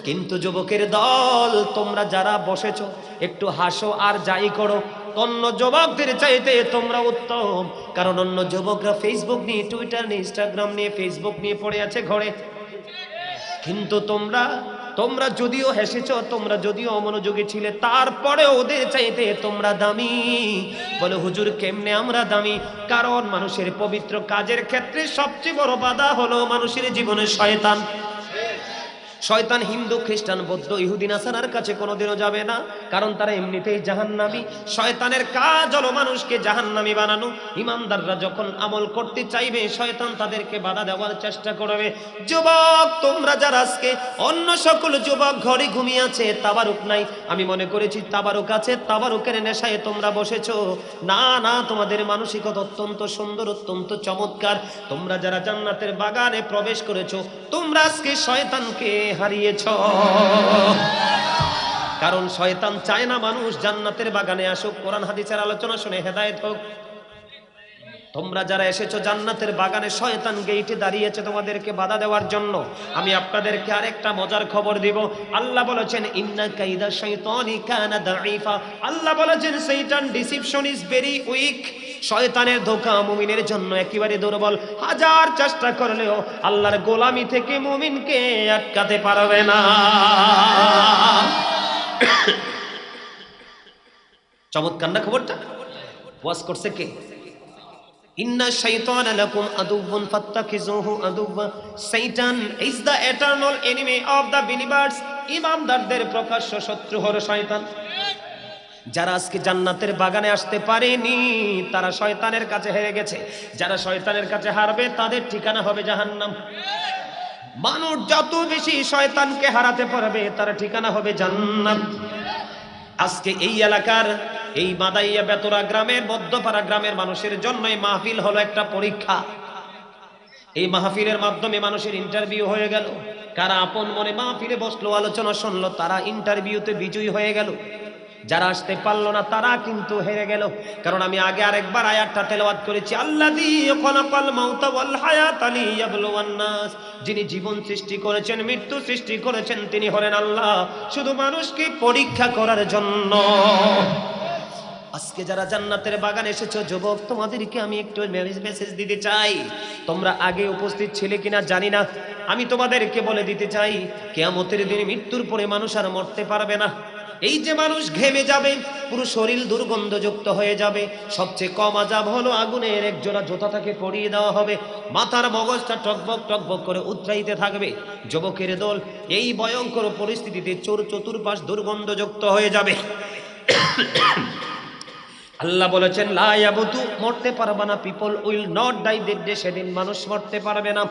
কিন্তু যুবকের দল, তোমরা যারা বসেছো, একটু হাসো আর যাই করো, অন্য যুবকদের চাইতে তোমরা উত্তম। কারণ অন্য যুবকরা ফেসবুক নিয়ে, টুইটার নিয়ে, ইনস্টাগ্রাম নিয়ে, ফেসবুক নিয়ে পড়ে আছে ঘরে। কিন্তু তোমরা যদিও হেসেছো, তোমরা যদিও অমনোযোগী ছিলে, তারপরে ওদের চাইতে তোমরা দামি। বলে হুজুর কেমনে আমরা দামি? কারণ মানুষের পবিত্র কাজের ক্ষেত্রে সবচেয়ে বড় বাধা হলো মানুষের জীবনে শয়তান। শয়তান হিন্দু, খ্রিস্টান, বৌদ্ধ, ইহুদি, নাসারার কাছে কোনোদিনও যাবে না, কারণ তারা এমনিতেই জাহান্নামী। শয়তানের কাজ হলো মানুষকে জাহান্নামী বানানো। ইমানদাররা যখন আমল করতে চাইবে, শয়তান তাদেরকে বাধা দেওয়ার চেষ্টা করবে। যুবক তোমরা যারা আজকে, অন্য সকল যুবক ঘরে ঘুমিয়ে আছে, তাবারুক নাই, আমি মনে করেছি তাবারুক আছে, তাবারুকের নেশায় তোমরা বসেছো। না না, তোমাদের মানসিকতা অত্যন্ত সুন্দর, অত্যন্ত চমৎকার। তোমরা যারা জান্নাতের বাগানে প্রবেশ করেছো, তোমরা আজকে শয়তানকে হারিয়েছ। কারণ শয়তান চায় না মানুষ জান্নাতের বাগানে আসুক, কোরআন হাদিসের আলোচনা শুনে হেদায়েত হোক। তোমরা যারা এসেছো জান্নাতের বাগানে, শয়তান গেইটে দাঁড়িয়েছে তোমাদেরকে বাধা দেওয়ার জন্য। আমি আপনাদেরকে আরেকটা মজার খবর দিব। আল্লাহ বলেছেন ইন্না কাইদা শাইতানি কানা দাঈফা। আল্লাহ বলেছেন শয়তান ডিসিপশন ইজ ভেরি উইক। শয়তানের ধোঁকা মুমিনের জন্য একেবারে দুর্বল। হাজার চেষ্টা করলেও আল্লাহর গোলামি থেকে মুমিনকে আটকাতে পারবে না। চমৎকার না খবরটা? ওয়াজ করছে কে? ইন্না শাইতানা লাকুম আদুওয়ুন ফাত্তাখিযুহু আদুওয়া। শয়তান is the eternal enemy of the believers. ইমানদারদের প্রকাশ্য শত্রু হলো শয়তান। যারা আজকে জান্নাতের বাগানে আসতে পারেনি তারা শয়তানের কাছে হেরে গেছে। যারা শয়তানের কাছে হারবে তাদের ঠিকানা হবে জাহান্নাম। মানুষ যত বেশি শয়তানকে হারাতে পারবে তার ঠিকানা হবে জান্নাত। আজকে এই এলাকার এই মাদাইয়া বেতরা গ্রামের মধ্যপাড়া গ্রামের মানুষের জন্য এই মাহফিল হলো একটা পরীক্ষা। এই মাহফিলের মাধ্যমে মানুষের ইন্টারভিউ হয়ে গেল। কারা আপন মনে মাহফিলে বসলো, আলোচনা শুনলো, তারা ইন্টারভিউতে বিজয়ী হয়ে গেল। যারা আসতে পারলো না তারা কিন্তু হেরে গেল। কারণ আমি আগে আরেকবার আয়াতটা তেলাওয়াত করেছি, আল্লাযী খালাকাল মাউতা ওয়াল হায়াতা লিয়াবলুওয়ান নাস। যিনি জীবন সৃষ্টি করেছেন, মৃত্যু সৃষ্টি করেছেন, তিনি হলেন আল্লাহ, শুধু মানুষকে পরীক্ষা করার জন্য। আজকে যারা জান্নাতের বাগানে এসেছো যুবক, তোমাদেরকে আমি একটু মেসেজ দিতে চাই। তোমরা আগে উপস্থিত ছিলে কিনা জানি না, আমি তোমাদেরকে বলে দিতে চাই কিয়ামতের দিনে মৃত্যুর পরে মানুষ আর মরতে পারবে না। এই যে মানুষ ঘেমে যাবে, পুরো শরীর দুর্গন্ধযুক্ত হয়ে যাবে। সবচেয়ে কম আযাব হলো আগুনের এক জোড়া জুতা তাকে পরিয়ে দেওয়া হবে, মাথার মগজটা টকবক টকবক করে উতরাইতে থাকবে। যুবকের দল এই ভয়ঙ্কর পরিস্থিতিতে চতুর্পাশ দুর্গন্ধযুক্ত হয়ে যাবে। আল্লাহ বলেছেন লা ইয়াবতু, মরতে পারবে না। People will not die that day, সেদিন মানুষ মরতে পারবে না।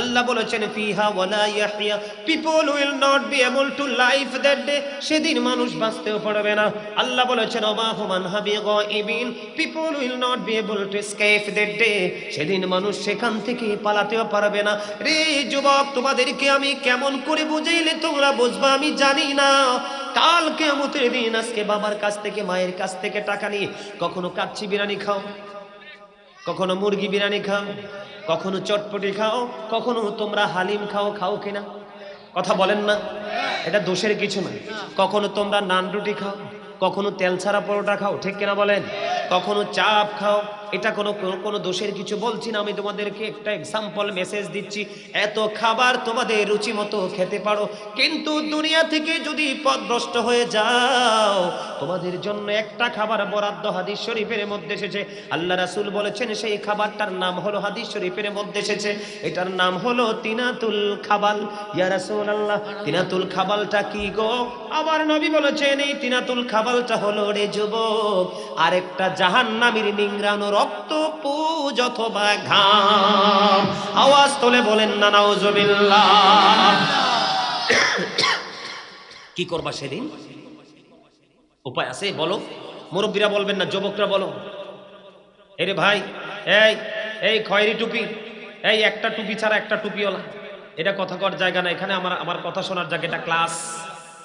আল্লাহ বলেছেন ফিহা ওয়ালা ইয়াহইয়া, people will not be able to life that day, সেদিন মানুষ বাঁচতেও পারবে না। আল্লাহ বলেছেন ওমা হুমান হাবিগাইবিন, people will not be able to escape that day, সেদিন মানুষ সেখান থেকে পালাতেও পারবে না। রে যুবক, তোমাদেরকে আমি কেমন করে বুঝাইলে তোমরা বুঝবা আমি জানি না। কাল কিয়ামতের দিন আজকে বাবার কাছ থেকে মায়ের কাছ থেকে টাকা নিয়ে কখনো কাচ্চি বিরিয়ানি খাও, কখনো মুরগি বিরিয়ানি খাও, কখনো চটপটি খাও, কখনো তোমরা হালিম খাও। খাও কিনা? কথা বলেন না, এটা দোষের কিছু না। কখনো তোমরা নান রুটি খাও, কখনো তেল ছাড়া পরোটা খাও, ঠিক কিনা বলেন? কখনো চাপ খাও, এটা কোনো দোষের কিছু বলছি না। আমি তোমাদেরকে একটা এক্সাম্পল মেসেজ দিচ্ছি। এত খাবার তোমাদের রুচি মতো খেতে পারো, কিন্তু দুনিয়া থেকে যদি পথভ্রষ্ট হয়ে যাও, তোমাদের জন্য একটা খাবার বরাদ্দ হাদিস শরীফের মধ্যে এসেছে। আল্লাহ রাসূল বলেছেন সেই খাবারটার নাম হলো, হাদিস শরীফের মধ্যে এসেছে, এটার নাম হলো তিনাতুল খাবাল। ইয়া রাসূলুল্লাহ, তিনাতুল খাবালটা কি গো? আমার নবী বলেছেন এই তিনাতুল খাবালটা হলো রে যুবক, আরেকটা জাহান্নামীর নিংড়ানো রক্ত, পুজ অথবা ঘাম। আওয়াজ তোলে বলেন না নাউজুবিল্লাহ। কি করবা সেদিন? উপায় আছে? বলো। মুরব্বীরা বলবেন না, যুবকরা বলো। এরে ভাই, এই এই খয়েরি টুপি, এই একটা টুপি ছাড়া একটা টুপিওয়ালা, এটা কথা কর জায়গা না এখানে। আমার কথা শোনার জায়গা। এটা ক্লাস।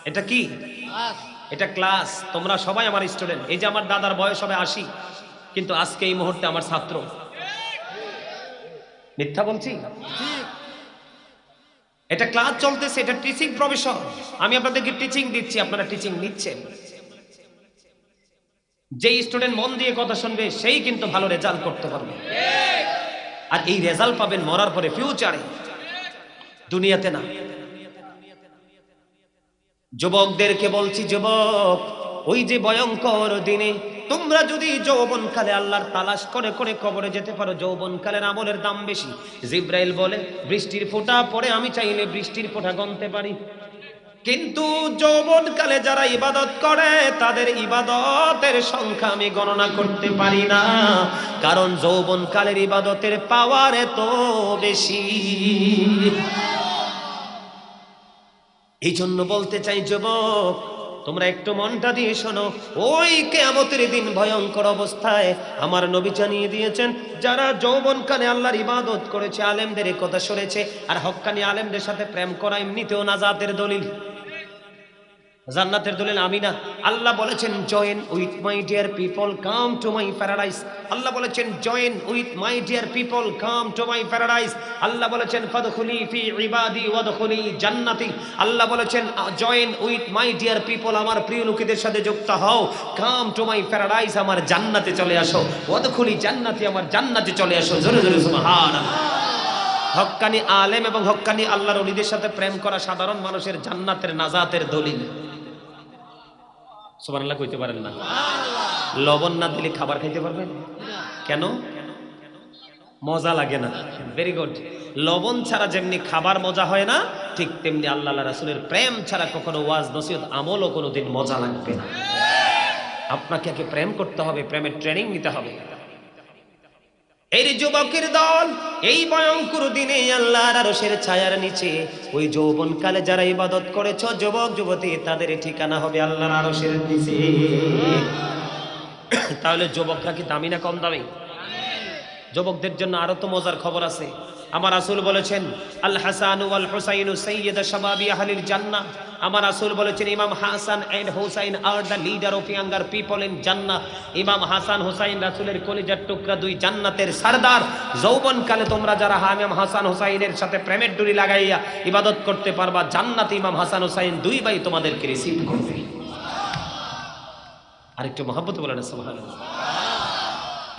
এটা কি? এটা ক্লাস। তোমরা সবাই আমার স্টুডেন্ট। এই যে আমার দাদার বয়স হবে 80, কিন্তু আজকে এই মুহূর্তে আমার ছাত্র। মিথ্যা বলছি? এটা ক্লাস চলতেছে, এটা টিচিং প্রফেশন। আমি আপনাদেরকে টিচিং দিচ্ছি, আপনারা টিচিং নিচ্ছেন। যে স্টুডেন্ট মন দিয়ে কথা শুনবে সেই কিন্তু ভালো রেজাল্ট করতে পারবে। আর এই রেজাল্ট পাবেন মরার পরে, ফিউচারে, দুনিয়াতে না। যুবকদেরকে বলছি, যুবক, ওই যে ভয়ঙ্কর দিনে তোমরা যদি যৌবনকালে আল্লাহর তালাশ করে করে কবরে যেতে পারো, যৌবনকালের আমলের দাম বেশি। জিব্রাইল বলে বৃষ্টির ফোঁটা পড়ে আমি চাইলে বৃষ্টির ফোঁটা গণতে পারি, কিন্তু যৌবনকালে যারা ইবাদত করে তাদের ইবাদতের সংখ্যা আমি গণনা করতে পারি না, কারণ যৌবনকালের ইবাদতের পাওয়ার এত বেশি। এই জন্য বলতে চাই যুবক, তোমরা একটু মনটা দিয়ে শোনো। ওই কিয়ামতের দিন ভয়ঙ্কর অবস্থায় আমার নবী জানিয়ে দিয়েছেন, যারা যৌবনকালে আল্লাহর ইবাদত করেছে, আলেমদের কথা শুনেছে, আর হক্কানি আলেমদের সাথে প্রেম করা এমনিতেও নাজাতের দলিল। জান্নাতের দলিল আমি না, আল্লাহ বলেছেন join with my dear people come to my paradise. Allah বলেছেন join with my dear people come to my paradise. Allah বলেছেন ফাদখুলি ফি ইবাদি ওয়াদখুলি জান্নাতি। আল্লাহ বলেছেন join with my dear people, আমার প্রিয় লোকেদের সাথে যুক্ত হও, কাম টু মাই প্যারাডাইস, আমার জান্নাতে চলে আসো, ওয়াদখুলি জান্নাতি, আমার জান্নাতে চলে আসো। জোরে জোরে সুবহানাল্লাহ। হক্কানি আলেম এবং হক্কানি আল্লাহর ওলিদের সাথে প্রেম করা সাধারণ মানুষের জান্নাতের নাজাতের দলিল। সুবহানাল্লাহ কইতে পারেন না? লবণ না দিলে খাবার খাইতে পারবেন? কেন? মজা লাগে না। Very good. লবণ ছাড়া যেমনি খাবার মজা হয় না, ঠিক তেমনি আল্লাহ রাসূলের প্রেম ছাড়া কখনো ওয়াজ নসিহত আমলও কোনোদিন মজা লাগবে না। আপনাকে আগে প্রেম করতে হবে, প্রেমের ট্রেনিং নিতে হবে। এই যুবকের দল এই ভয়ঙ্কর দিনে আল্লাহর আরশের ছায়ার নিচে ওই যৌবনকালে যারা ইবাদত করেছো যুবক যুবতী, তাদের ঠিকানা হবে আল্লাহর আরশের নিচে। তাহলে যুবকরা কি দামি না কম দামি? যুবকদের জন্য আরো তো মজার খবর আছে। আমার রাসূল বলেছেন আল হাসান ওয়াল হুসাইন সাইয়্যিদা শাবাবি আহলিল জান্নাহ। আমার রাসূল বলেছেন ইমাম Hasan and Husain are the leader of younger people in জান্নাহ। ইমাম হাসান হুসাইন রাসূলের কলিজার টুকরা, দুই জান্নাতের সরদার। যৌবনকালে তোমরা যারা ইমাম হাসান হুসাইনের সাথে প্রেমের ডুরি লাগাইয়া ইবাদত করতে পারবা, জান্নাতে ইমাম হাসান হুসাইন দুই ভাই তোমাদেরকে রিসিভ করবে। আরেকটু মহব্বত বলেন সুবহানাল্লাহ।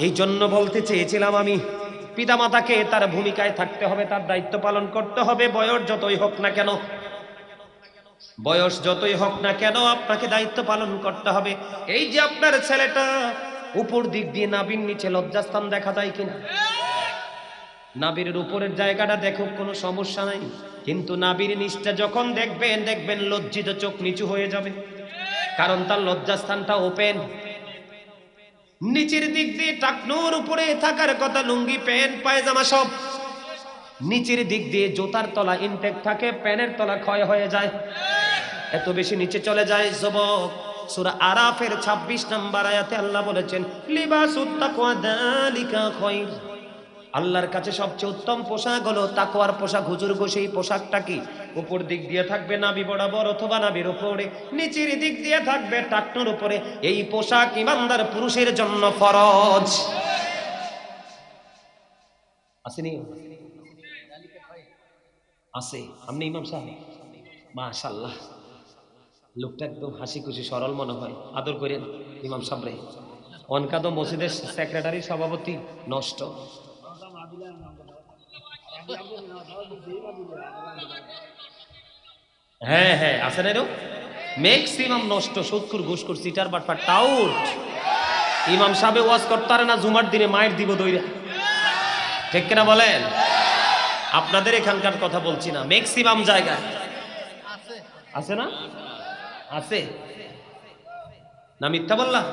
এই জন্য বলতে চেয়েছিলাম আমি, পিতামাতাকে তার ভূমিকায় থাকতে হবে, তার দায়িত্ব পালন করতে হবে। বয়স যতই হোক না কেন, বয়স যতই হোক না কেন, আপনাকে দায়িত্ব পালন করতে হবে। এই যে আপনার ছেলেটা উপর দিক দিয়ে নাভির নিচে লজ্জাস্থান দেখা যায় কিনা? নাভির উপরের জায়গাটা দেখুক, কোনো সমস্যা নাই, কিন্তু নাভির নিচটা যখন দেখবেন, দেখবেন লজ্জিত চোখ নিচু হয়ে যাবে, কারণ তার লজ্জাস্থানটা ওপেন। নিচের দিক দিয়ে টাকনোর উপরে থাকার কথা লুঙ্গি প্যান্ট পায়জামা সব, নিচের দিক দিয়ে জুতার তলা ইনটেক থাকে, প্যানের তলা ক্ষয় হয়ে যায়, এত বেশি নিচে চলে যায়। যুবক, সূরা আরাফের 26 নম্বর আয়াতে আল্লাহ বলেছেন লিবাসুত তাকওয়া যালিকা খায়র। আল্লাহর কাছে সবচেয়ে উত্তম পোশাক হলো তাকওয়ার পোশাক। হুজুর গো, সেই পোশাকটা কি? উপর দিক দিয়ে থাকবে নাভি বরাবর অথবা নাভির উপরে, নিচের দিক দিয়ে থাকবে টাকনোর উপরে। এই পোশাক ইমানদার পুরুষের জন্য ফরজ। আসেনি? আছে। আপনি ইমাম সাহেব, মাশাআল্লাহ, লোকটা একদম হাসি খুশি সরল মনে হয়, আদর করেন ইমাম সাহেব রে। অনকাদ মসজিদের সেক্রেটারি সভাপতি নষ্ট। হ্যাঁ হ্যাঁ, আছে না, ম্যাক্সিমাম নষ্ট, সুদখোর, ঘুষখোর, চিটার বাটপার, টাউট। ইমাম সাহেব ওয়াজ করতে পারে না, জুমার দিনে মায়ের দিব দইরা, ঠিক কিনা বলেন? আপনাদের এখানকার কথা বলছি না, ম্যাক্সিমাম জায়গায় আছে না? আছে না? মিথ্যা বললাম?